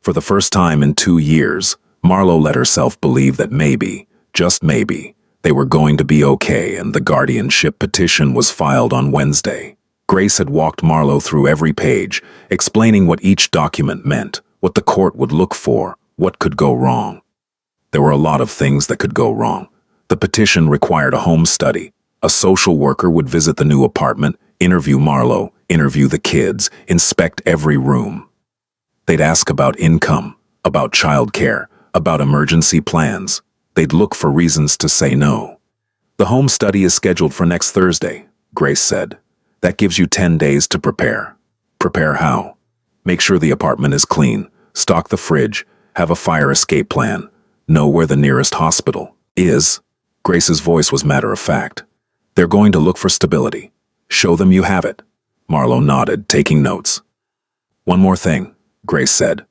For the first time in 2 years, Marlowe let herself believe that maybe, just maybe, they were going to be okay, and the guardianship petition was filed on Wednesday. Grace had walked Marlowe through every page, explaining what each document meant, what the court would look for, what could go wrong. There were a lot of things that could go wrong. The petition required a home study. A social worker would visit the new apartment, interview Marlowe, interview the kids, inspect every room. They'd ask about income, about childcare, about emergency plans. They'd look for reasons to say no. The home study is scheduled for next Thursday, Grace said. That gives you 10 days to prepare. Prepare how? Make sure the apartment is clean, stock the fridge, have a fire escape plan, know where the nearest hospital is. Grace's voice was matter-of-fact. They're going to look for stability. Show them you have it. Marlowe nodded, taking notes. One more thing, Grace said.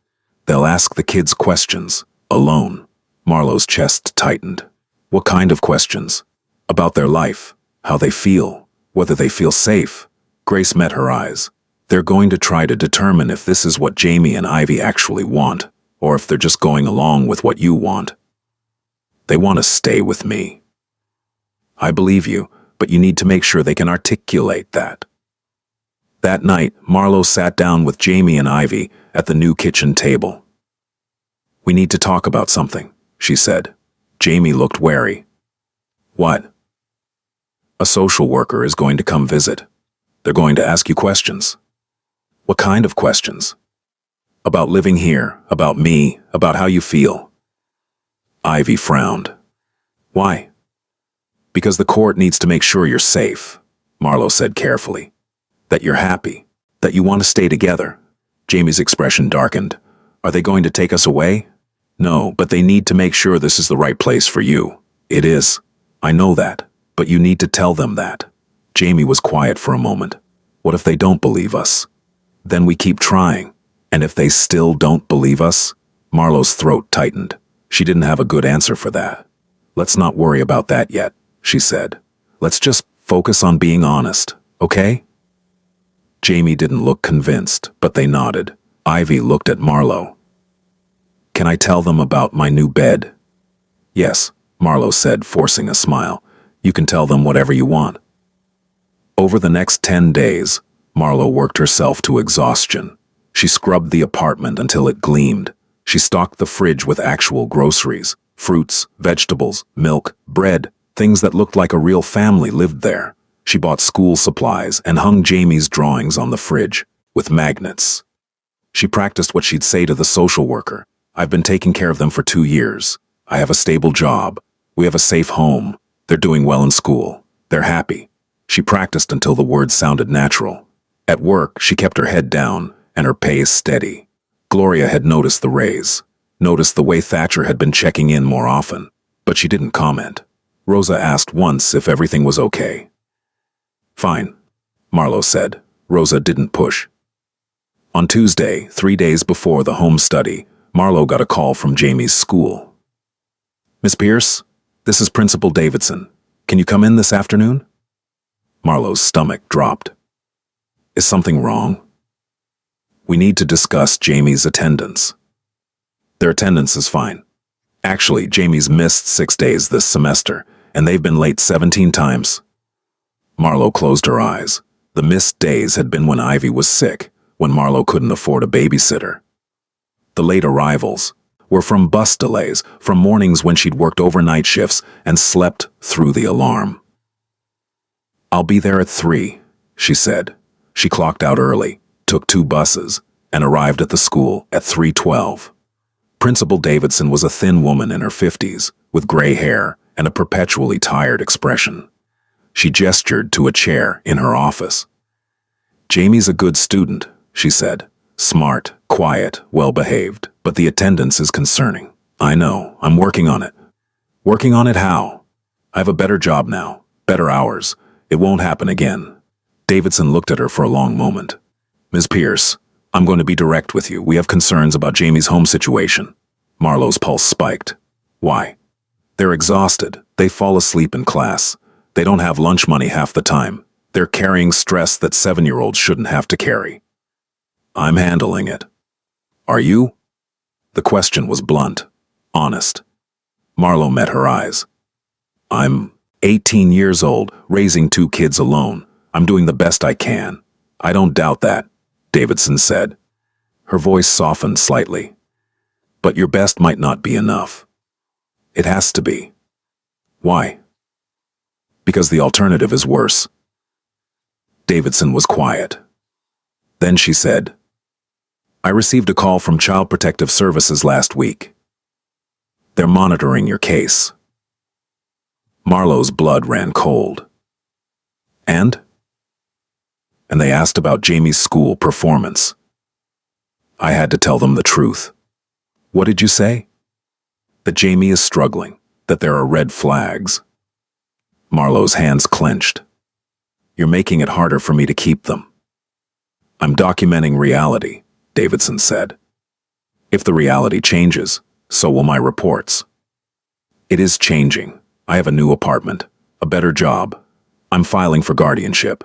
They'll ask the kids questions, alone. Marlowe's chest tightened. What kind of questions? About their life, how they feel, whether they feel safe. Grace met her eyes. They're going to try to determine if this is what Jamie and Ivy actually want, or if they're just going along with what you want. They want to stay with me. I believe you, but you need to make sure they can articulate that. That night, Marlowe sat down with Jamie and Ivy at the new kitchen table. We need to talk about something, she said. Jamie looked wary. What? A social worker is going to come visit. They're going to ask you questions. What kind of questions? About living here, about me, about how you feel. Ivy frowned. Why? Because the court needs to make sure you're safe, Marlo said carefully. That you're happy. That you want to stay together. Jamie's expression darkened. Are they going to take us away? No, but they need to make sure this is the right place for you. It is. I know that, but you need to tell them that. Jamie was quiet for a moment. What if they don't believe us? Then we keep trying. And if they still don't believe us? Marlo's throat tightened. She didn't have a good answer for that. Let's not worry about that yet, she said. Let's just focus on being honest, okay? Jamie didn't look convinced, but they nodded. Ivy looked at Marlo. Can I tell them about my new bed? Yes, Marlo said, forcing a smile. You can tell them whatever you want. Over the next 10 days, Marlo worked herself to exhaustion. She scrubbed the apartment until it gleamed. She stocked the fridge with actual groceries, fruits, vegetables, milk, bread, things that looked like a real family lived there. She bought school supplies and hung Jamie's drawings on the fridge with magnets. She practiced what she'd say to the social worker. I've been taking care of them for 2 years. I have a stable job. We have a safe home. They're doing well in school. They're happy. She practiced until the words sounded natural. At work, she kept her head down and her pace steady. Gloria had noticed the raise, noticed the way Thatcher had been checking in more often, but she didn't comment. Rosa asked once if everything was okay. Fine, Marlo said. Rosa didn't push. On Tuesday, 3 days before the home study, Marlo got a call from Jamie's school. Miss Pierce, this is Principal Davidson. Can you come in this afternoon? Marlo's stomach dropped. Is something wrong? We need to discuss Jamie's attendance. Their attendance is fine. Actually, Jamie's missed 6 days this semester, and they've been late 17 times. Marlo closed her eyes. The missed days had been when Ivy was sick, when Marlo couldn't afford a babysitter. The late arrivals were from bus delays, from mornings when she'd worked overnight shifts and slept through the alarm. I'll be there at 3, she said. She clocked out early, took 2 buses, and arrived at the school at 3:12. Principal Davidson was a thin woman in her 50s, with gray hair and a perpetually tired expression. She gestured to a chair in her office. Jamie's a good student, she said. Smart, quiet, well-behaved, but the attendance is concerning. I know, I'm working on it. Working on it how? I have a better job now, better hours. It won't happen again. Davidson looked at her for a long moment. Ms. Pierce, I'm going to be direct with you. We have concerns about Jamie's home situation. Marlo's pulse spiked. Why? They're exhausted. They fall asleep in class. They don't have lunch money half the time. They're carrying stress that 7-year-olds shouldn't have to carry. I'm handling it. Are you? The question was blunt, honest. Marlo met her eyes. I'm 18 years old, raising 2 kids alone. I'm doing the best I can. I don't doubt that, Davidson said. Her voice softened slightly. But your best might not be enough. It has to be. Why? Because the alternative is worse. Davidson was quiet. Then she said, I received a call from Child Protective Services last week. They're monitoring your case. Marlo's blood ran cold. And they asked about Jamie's school performance. I had to tell them the truth. What did you say? That Jamie is struggling, that there are red flags. Marlo's hands clenched. You're making it harder for me to keep them. I'm documenting reality, Davidson said. If the reality changes, so will my reports. It is changing. I have a new apartment, a better job. I'm filing for guardianship.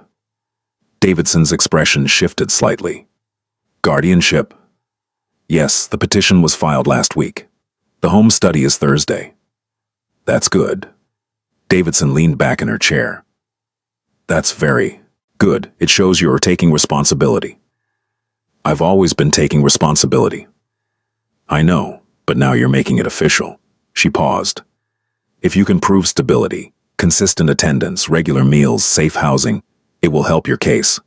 Davidson's expression shifted slightly. Guardianship? Yes, the petition was filed last week. The home study is Thursday. That's good. Davidson leaned back in her chair. That's very good. It shows you're taking responsibility. I've always been taking responsibility. I know, but now you're making it official. She paused. If you can prove stability, consistent attendance, regular meals, safe housing, it will help your case.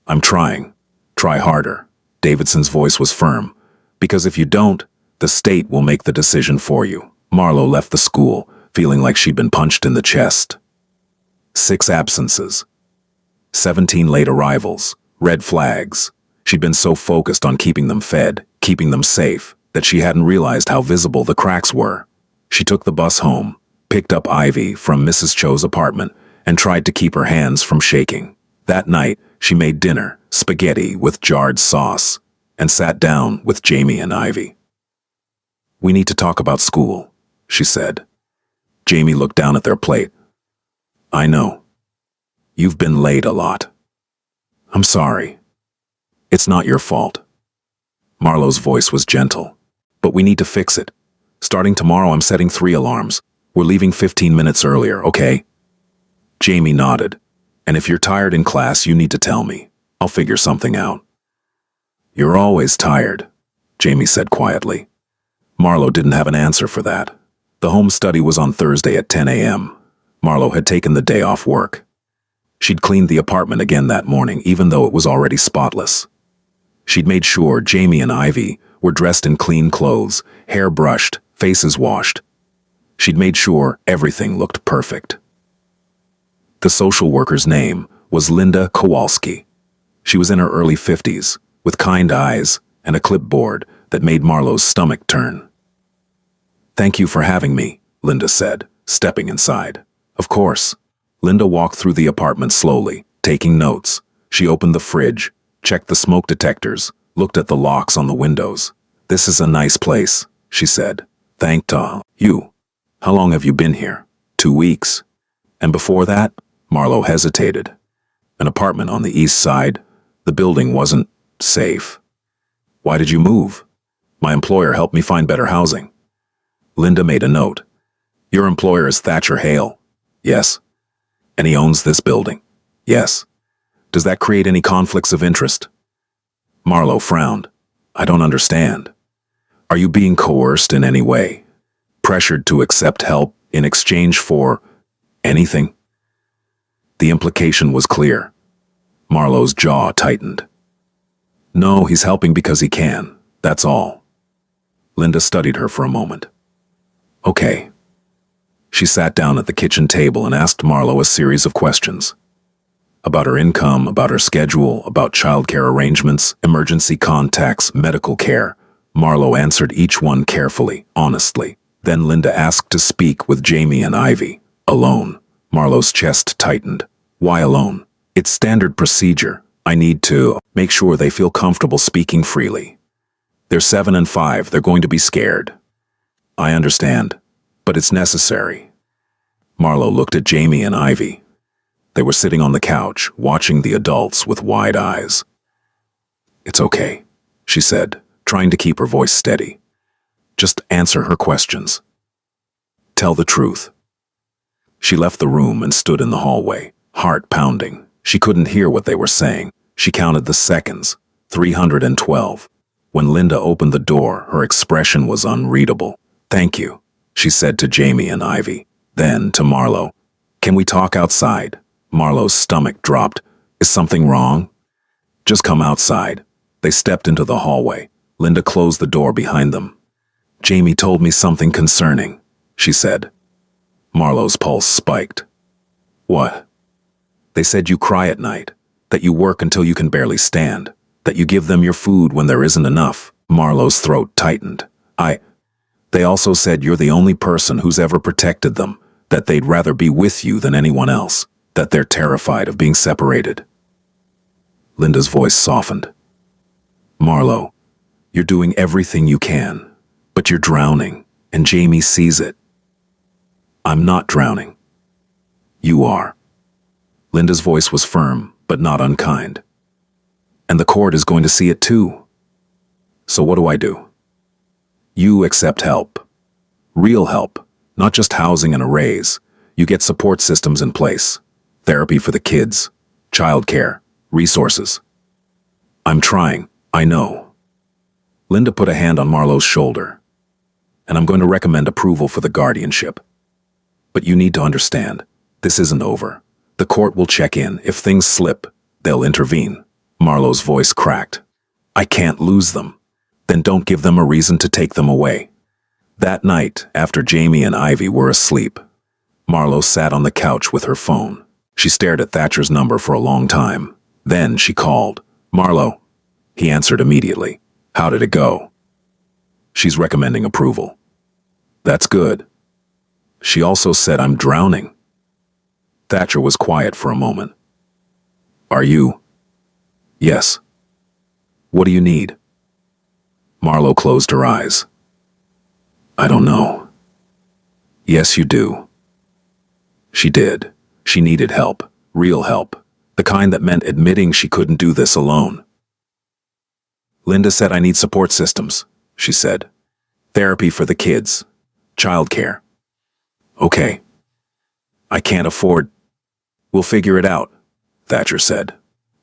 I'm trying. Try harder. Davidson's voice was firm. Because if you don't, the state will make the decision for you. Marlo left the school, feeling like she'd been punched in the chest. 6 absences. 17 late arrivals, red flags. She'd been so focused on keeping them fed, keeping them safe, that she hadn't realized how visible the cracks were. She took the bus home, picked up Ivy from Mrs. Cho's apartment, and tried to keep her hands from shaking. That night, she made dinner, spaghetti with jarred sauce, and sat down with Jamie and Ivy. "We need to talk about school," she said. Jamie looked down at their plate. "I know. You've been late a lot. I'm sorry. It's not your fault." Marlo's voice was gentle. "But we need to fix it. Starting tomorrow, I'm setting 3 alarms. We're leaving 15 minutes earlier, okay?" Jamie nodded. "And if you're tired in class, you need to tell me. I'll figure something out." "You're always tired," Jamie said quietly. Marlo didn't have an answer for that. The home study was on Thursday at 10 a.m. Marlo had taken the day off work. She'd cleaned the apartment again that morning, even though it was already spotless. She'd made sure Jamie and Ivy were dressed in clean clothes, hair brushed, faces washed. She'd made sure everything looked perfect. The social worker's name was Linda Kowalski. She was in her early 50s, with kind eyes and a clipboard that made Marlo's stomach turn. "Thank you for having me," Linda said, stepping inside. "Of course." Linda walked through the apartment slowly, taking notes. She opened the fridge, checked the smoke detectors, looked at the locks on the windows. "This is a nice place," she said. "Thank you. How long have you been here?" 2 weeks. "And before that?" Marlo hesitated. "An apartment on the east side. The building wasn't safe." "Why did you move?" "My employer helped me find better housing." Linda made a note. "Your employer is Thatcher Hale?" "Yes." "And he owns this building?" "Yes." "Does that create any conflicts of interest?" Marlo frowned. "I don't understand. Are you being coerced in any way? Pressured to accept help in exchange for anything?" The implication was clear. Marlo's jaw tightened. "No, he's helping because he can. That's all." Linda studied her for a moment. "Okay." She sat down at the kitchen table and asked Marlo a series of questions. About her income, about her schedule, about childcare arrangements, emergency contacts, medical care. Marlo answered each one carefully, honestly. Then Linda asked to speak with Jamie and Ivy. Alone. Marlo's chest tightened. "Why alone?" "It's standard procedure. I need to make sure they feel comfortable speaking freely. They're 7 and 5. They're going to be scared." "I understand, but it's necessary." Marlo looked at Jamie and Ivy. They were sitting on the couch, watching the adults with wide eyes. "It's okay," she said, trying to keep her voice steady. "Just answer her questions. Tell the truth." She left the room and stood in the hallway, heart pounding. She couldn't hear what they were saying. She counted the seconds. 312. When Linda opened the door, her expression was unreadable. "Thank you," she said to Jamie and Ivy. Then, to Marlo, "Can we talk outside?" Marlo's stomach dropped. "Is something wrong?" "Just come outside." They stepped into the hallway. Linda closed the door behind them. "Jamie told me something concerning," she said. Marlo's pulse spiked. "What?" "They said you cry at night, that you work until you can barely stand, that you give them your food when there isn't enough." Marlo's throat tightened. They also said you're the only person who's ever protected them, that they'd rather be with you than anyone else, that they're terrified of being separated." Linda's voice softened. "Marlo, you're doing everything you can, but you're drowning, and Jamie sees it." "I'm not drowning." "You are." Linda's voice was firm, but not unkind. "And the court is going to see it too. So what do I do?" "You accept help. Real help, not just housing and a raise. You get support systems in place. Therapy for the kids, childcare, resources." "I'm trying, I know." Linda put a hand on Marlo's shoulder. "And I'm going to recommend approval for the guardianship. But you need to understand, this isn't over. The court will check in. If things slip, they'll intervene." Marlo's voice cracked. "I can't lose them." "Then don't give them a reason to take them away." That night, after Jamie and Ivy were asleep, Marlo sat on the couch with her phone. She stared at Thatcher's number for a long time. Then she called. "Marlowe." He answered immediately. "How did it go?" "She's recommending approval." "That's good." "She also said I'm drowning." Thatcher was quiet for a moment. "Are you?" "Yes." "What do you need?" Marlowe closed her eyes. "I don't know." "Yes, you do." She did. She needed help. Real help. The kind that meant admitting she couldn't do this alone. "Linda said I need support systems," she said. "Therapy for the kids. Childcare." "Okay." "I can't afford—" "We'll figure it out," Thatcher said.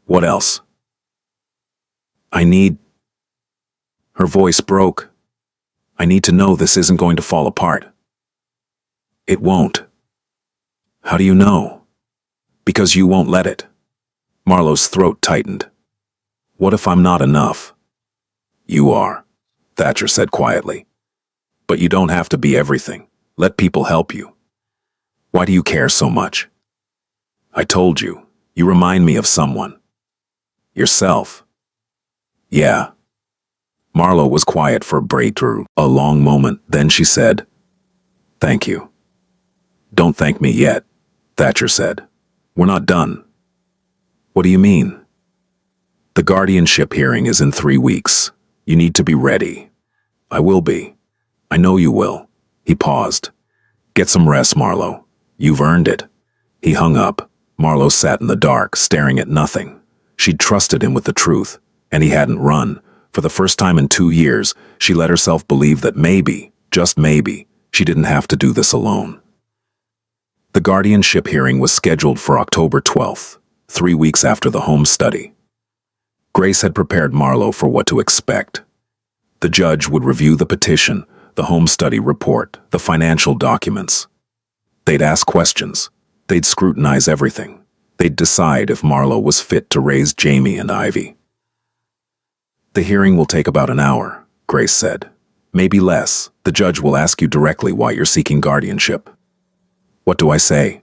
"What else?" "I need—" Her voice broke. "I need to know this isn't going to fall apart." "It won't." "How do you know?" "Because you won't let it." Marlowe's throat tightened. "What if I'm not enough?" "You are," Thatcher said quietly. "But you don't have to be everything. Let people help you." "Why do you care so much?" "I told you. You remind me of someone." "Yourself." "Yeah." Marlowe was quiet for a long moment. Then she said, "Thank you." "Don't thank me yet," Thatcher said. "We're not done." "What do you mean?" "The guardianship hearing is in 3 weeks. You need to be ready." "I will be." "I know you will." He paused. "Get some rest, Marlowe. You've earned it." He hung up. Marlowe sat in the dark, staring at nothing. She'd trusted him with the truth, and he hadn't run. For the first time in 2 years, she let herself believe that maybe, just maybe, she didn't have to do this alone. The guardianship hearing was scheduled for October 12th, 3 weeks after the home study. Grace had prepared Marlowe for what to expect. The judge would review the petition, the home study report, the financial documents. They'd ask questions. They'd scrutinize everything. They'd decide if Marlowe was fit to raise Jamie and Ivy. "The hearing will take about an hour," Grace said. "Maybe less. The judge will ask you directly why you're seeking guardianship." "What do I say?"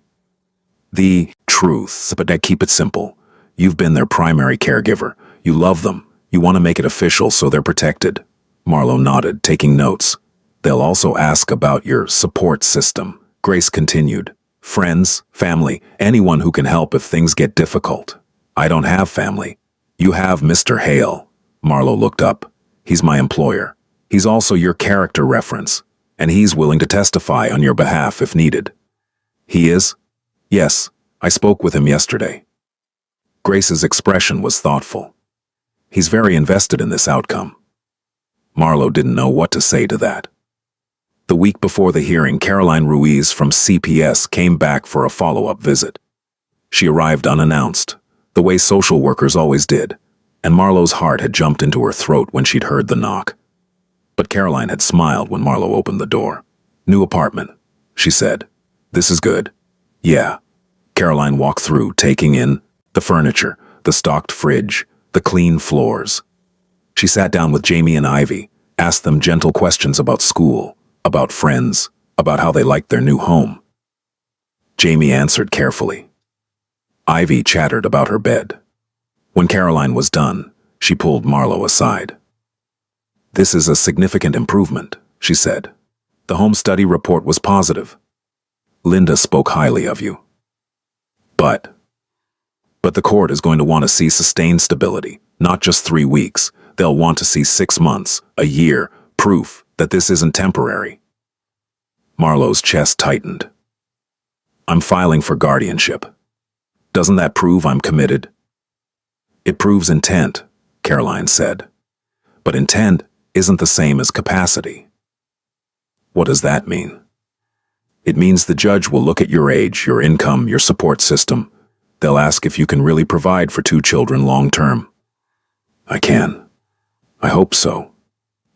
"The truth, but I keep it simple. You've been their primary caregiver. You love them. You want to make it official so they're protected." Marlowe nodded, taking notes. "They'll also ask about your support system," Grace continued. "Friends, family, anyone who can help if things get difficult." "I don't have family." "You have Mr. Hale." Marlowe looked up. "He's my employer. He's also your character reference, and he's willing to testify on your behalf if needed." "He is?" "Yes, I spoke with him yesterday." Grace's expression was thoughtful. "He's very invested in this outcome." Marlowe didn't know what to say to that. The week before the hearing, Caroline Ruiz from CPS came back for a follow-up visit. She arrived unannounced, the way social workers always did, and Marlowe's heart had jumped into her throat when she'd heard the knock. But Caroline had smiled when Marlowe opened the door. "New apartment," she said. "This is good." "Yeah." Caroline walked through, taking in the furniture, the stocked fridge, the clean floors. She sat down with Jamie and Ivy, asked them gentle questions about school, about friends, about how they liked their new home. Jamie answered carefully. Ivy chattered about her bed. When Caroline was done, she pulled Marlowe aside. "This is a significant improvement," she said. "The home study report was positive. Linda spoke highly of you. But the court is going to want to see sustained stability, not just 3 weeks. They'll want to see 6 months, a year, proof that this isn't temporary." Marlowe's chest tightened. "I'm filing for guardianship. Doesn't that prove I'm committed?" "It proves intent," Caroline said. "But intent isn't the same as capacity." "What does that mean?" "It means the judge will look at your age, your income, your support system. They'll ask if you can really provide for 2 children long term." "I can. I hope so."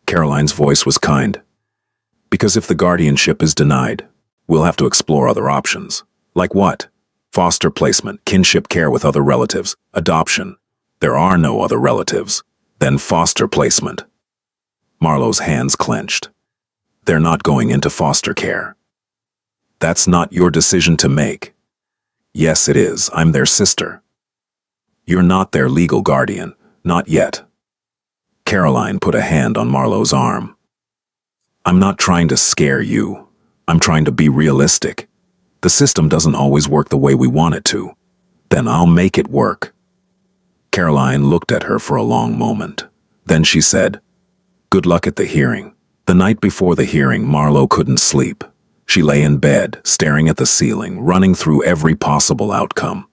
Caroline's voice was kind. "Because if the guardianship is denied, we'll have to explore other options." "Like what?" "Foster placement, kinship care with other relatives, adoption." "There are no other relatives." "Then foster placement." Marlowe's hands clenched. "They're not going into foster care." "That's not your decision to make." Yes, it is. I'm their sister. You're not their legal guardian. Not yet. Caroline put a hand on Marlowe's arm. I'm not trying to scare you. I'm trying to be realistic. The system doesn't always work the way we want it to. Then I'll make it work. Caroline looked at her for a long moment. Then she said, "Good luck at the hearing." The night before the hearing, Marlowe couldn't sleep. She lay in bed, staring at the ceiling, running through every possible outcome.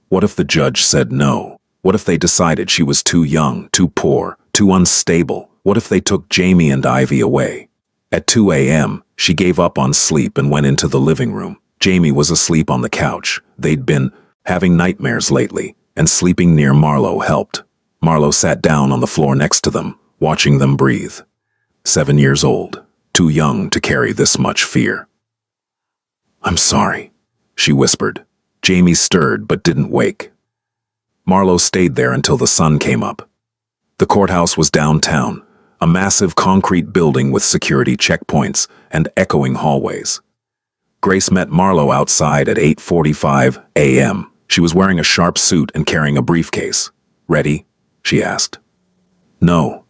What if the judge said no? What if they decided she was too young, too poor, too unstable? What if they took Jamie and Ivy away? At 2 a.m., she gave up on sleep and went into the living room. Jamie was asleep on the couch. They'd been having nightmares lately, and sleeping near Marlowe helped. Marlowe sat down on the floor next to them, watching them breathe. 7 years old, too young to carry this much fear. "I'm sorry," she whispered. Jamie stirred but didn't wake. Marlowe stayed there until the sun came up. The courthouse was downtown, a massive concrete building with security checkpoints and echoing hallways. Grace met Marlowe outside at 8:45 a.m. She was wearing a sharp suit and carrying a briefcase. "Ready?" she asked. "No."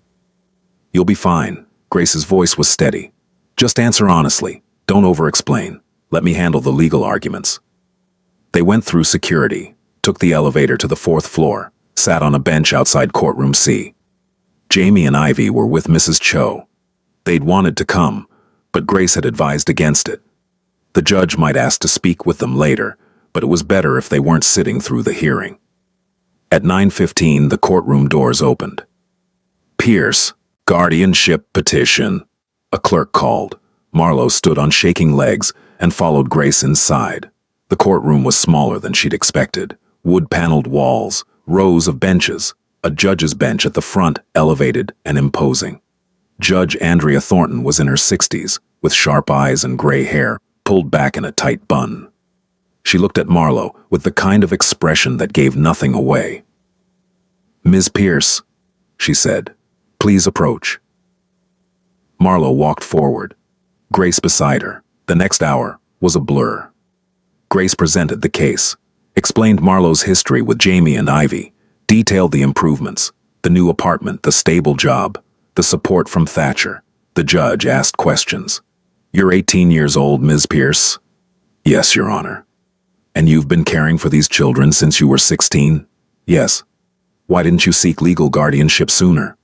"You'll be fine." Grace's voice was steady. "Just answer honestly. Don't over-explain. Let me handle the legal arguments." They went through security, took the elevator to the 4th floor, sat on a bench outside courtroom C. Jamie and Ivy were with Mrs. Cho. They'd wanted to come, but Grace had advised against it. The judge might ask to speak with them later, but it was better if they weren't sitting through the hearing. At 9:15, the courtroom doors opened. "Pierce, guardianship petition," a clerk called. Marlowe stood on shaking legs and followed Grace inside. The courtroom was smaller than she'd expected. Wood-paneled walls, rows of benches, a judge's bench at the front, elevated and imposing. Judge Andrea Thornton was in her 60s, with sharp eyes and gray hair, pulled back in a tight bun. She looked at Marlowe with the kind of expression that gave nothing away. "Ms. Pierce," she said, "please approach." Marlowe walked forward, Grace beside her. The next hour was a blur. Grace presented the case, explained Marlowe's history with Jamie and Ivy, detailed the improvements, the new apartment, the stable job, the support from Thatcher. The judge asked questions. "You're 18 years old, Ms. Pierce?" "Yes, Your Honor." "And you've been caring for these children since you were 16? "Yes." "Why didn't you seek legal guardianship sooner?"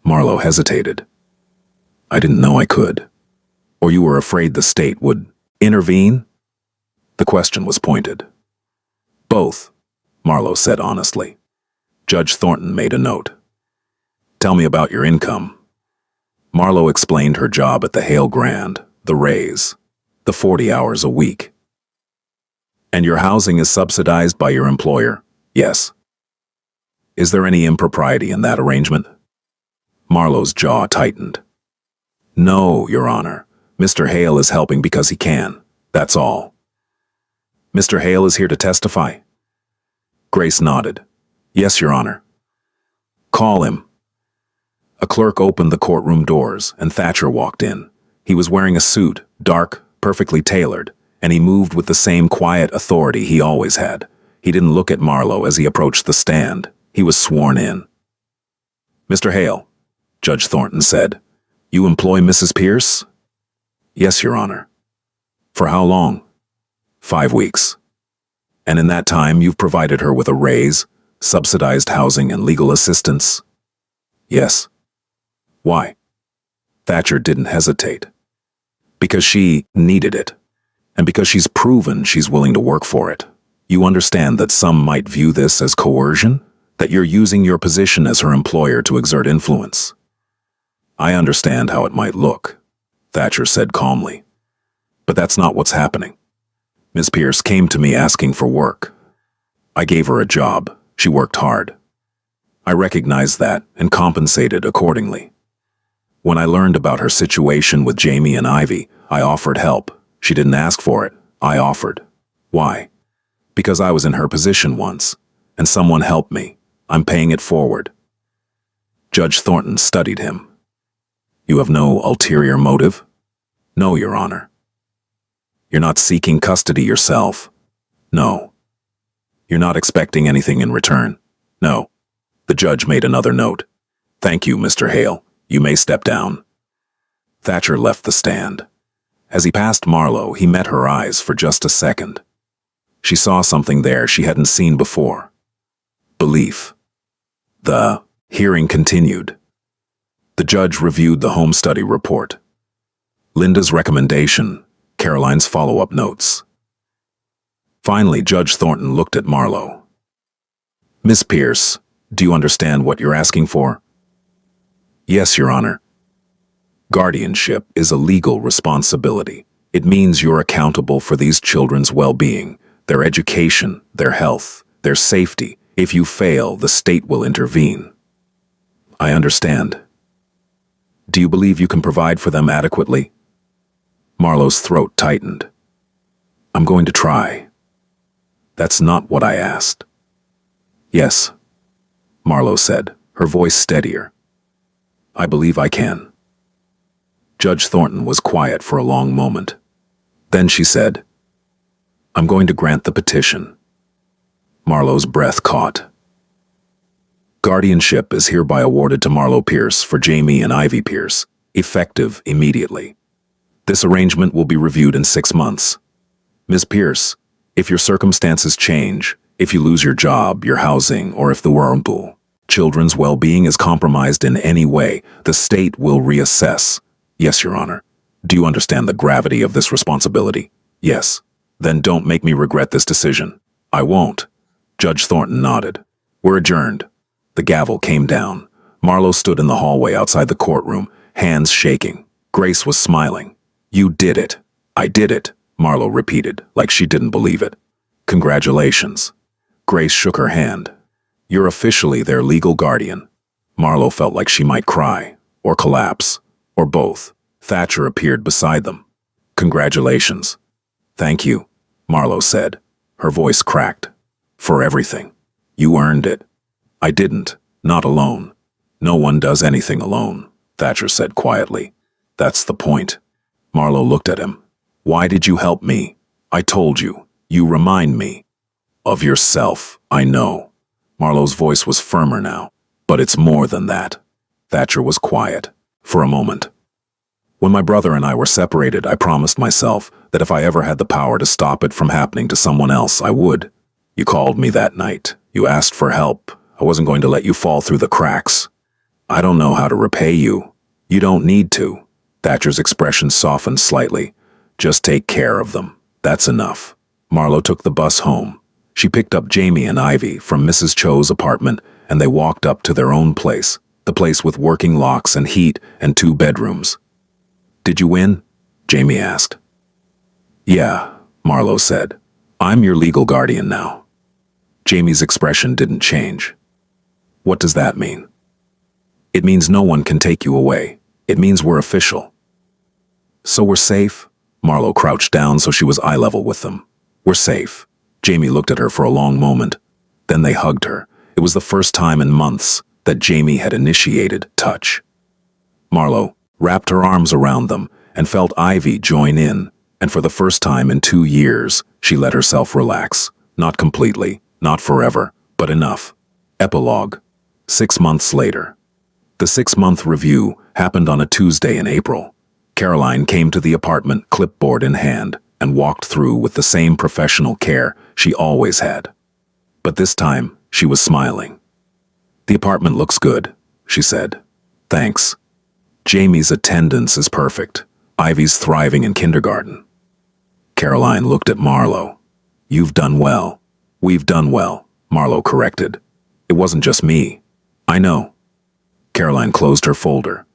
Marlowe hesitated. "I didn't know I could." "Or you were afraid the state would intervene?" The question was pointed. "Both," Marlowe said honestly. Judge Thornton made a note. "Tell me about your income." Marlowe explained her job at the Hale Grand, the raise, the 40 hours a week. "And your housing is subsidized by your employer?" "Yes." "Is there any impropriety in that arrangement?" Marlowe's jaw tightened. "No, Your Honor. Mr. Hale is helping because he can. That's all." "Mr. Hale is here to testify?" Grace nodded. "Yes, Your Honor." "Call him." A clerk opened the courtroom doors, and Thatcher walked in. He was wearing a suit, dark, perfectly tailored, and he moved with the same quiet authority he always had. He didn't look at Marlowe as he approached the stand. He was sworn in. "Mr. Hale," Judge Thornton said, "you employ Mrs. Pierce?" "Yes, Your Honor." "For how long?" 5 weeks. "And in that time you've provided her with a raise, subsidized housing and legal assistance?" "Yes." "Why?" Thatcher didn't hesitate. "Because she needed it, and because she's proven she's willing to work for it. You understand that some might view this as coercion? That you're using your position as her employer to exert influence?" "I understand how it might look," Thatcher said calmly. "But that's not what's happening. Ms. Pierce came to me asking for work. I gave her a job. She worked hard. I recognized that and compensated accordingly. When I learned about her situation with Jamie and Ivy, I offered help. She didn't ask for it. I offered. Why? Because I was in her position once, and someone helped me. I'm paying it forward." Judge Thornton studied him. "You have no ulterior motive?" "No, Your Honor." "You're not seeking custody yourself?" "No." You're not expecting anything in return. No. The judge made another note. Thank you, Mr. Hale. You may step down. Thatcher left the stand. As he passed Marlowe, he met her eyes for just a second. She saw something there she hadn't seen before. Belief. The hearing continued. The judge reviewed the home study report. Linda's recommendation, Caroline's follow-up notes. Finally, Judge Thornton looked at Marlowe. Miss Pierce, do you understand what you're asking for? Yes, Your Honor. Guardianship is a legal responsibility. It means you're accountable for these children's well-being, their education, their health, their safety. If you fail, the state will intervene. I understand. Do you believe you can provide for them adequately? Marlowe's throat tightened. I'm going to try. That's not what I asked. Yes, Marlowe said, her voice steadier. I believe I can. Judge Thornton was quiet for a long moment. Then she said, I'm going to grant the petition. Marlowe's breath caught. Guardianship is hereby awarded to Marlowe Pierce for Jamie and Ivy Pierce, effective immediately. This arrangement will be reviewed in 6 months. Ms. Pierce, if your circumstances change, if you lose your job, your housing, or if the whirlpool, children's well-being is compromised in any way, the state will reassess. Yes, Your Honor. Do you understand the gravity of this responsibility? Yes. Then don't make me regret this decision. I won't. Judge Thornton nodded. We're adjourned. The gavel came down. Marlowe stood in the hallway outside the courtroom, hands shaking. Grace was smiling. You did it. I did it, Marlowe repeated, like she didn't believe it. Congratulations. Grace shook her hand. You're officially their legal guardian. Marlowe felt like she might cry, or collapse, or both. Thatcher appeared beside them. Congratulations. Thank you, Marlowe said. Her voice cracked. For everything. You earned it. I didn't. Not alone. No one does anything alone, Thatcher said quietly. That's the point. Marlowe looked at him. Why did you help me? I told you. You remind me. Of yourself, I know. Marlowe's voice was firmer now. But it's more than that. Thatcher was quiet. For a moment. When my brother and I were separated, I promised myself that if I ever had the power to stop it from happening to someone else, I would. You called me that night. You asked for help. I wasn't going to let you fall through the cracks. I don't know how to repay you. You don't need to. Thatcher's expression softened slightly. Just take care of them. That's enough. Marlowe took the bus home. She picked up Jamie and Ivy from Mrs. Cho's apartment, and they walked up to their own place, the place with working locks and heat and 2 bedrooms. Did you win? Jamie asked. Yeah, Marlowe said. I'm your legal guardian now. Jamie's expression didn't change. What does that mean? It means no one can take you away. It means we're official. So we're safe? Marlowe crouched down so she was eye level with them. We're safe. Jamie looked at her for a long moment. Then they hugged her. It was the first time in months that Jamie had initiated touch. Marlowe wrapped her arms around them and felt Ivy join in, and for the first time in 2 years, she let herself relax. Not completely, not forever, but enough. Epilogue. 6 months later. The 6-month review happened on a Tuesday in April. Caroline came to the apartment, clipboard in hand, and walked through with the same professional care she always had. But this time, she was smiling. The apartment looks good, she said. Thanks. Jamie's attendance is perfect. Ivy's thriving in kindergarten. Caroline looked at Marlowe. You've done well. We've done well, Marlowe corrected. It wasn't just me. I know. Caroline closed her folder.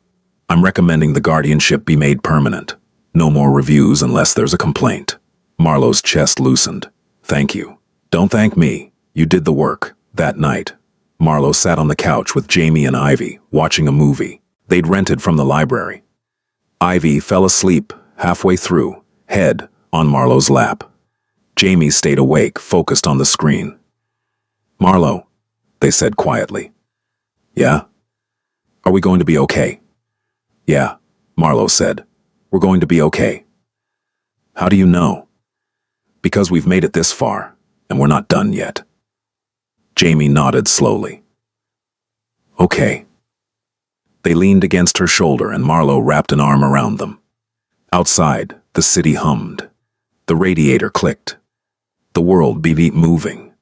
I'm recommending the guardianship be made permanent. No more reviews unless there's a complaint. Marlowe's chest loosened. Thank you. Don't thank me. You did the work. That night, Marlowe sat on the couch with Jamie and Ivy, watching a movie they'd rented from the library. Ivy fell asleep halfway through, head on Marlowe's lap. Jamie stayed awake, focused on the screen. Marlowe, they said quietly. Yeah? Are we going to be okay? Yeah, Marlowe said. We're going to be okay. How do you know? Because we've made it this far, and we're not done yet. Jamie nodded slowly. Okay. They leaned against her shoulder and Marlowe wrapped an arm around them. Outside, the city hummed. The radiator clicked. The world beat moving.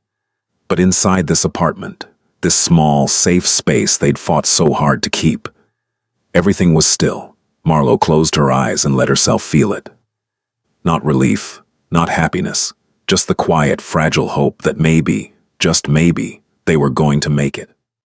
But inside this apartment, this small, safe space they'd fought so hard to keep, everything was still. Marlowe closed her eyes and let herself feel it. Not relief, not happiness, just the quiet, fragile hope that maybe, just maybe, they were going to make it.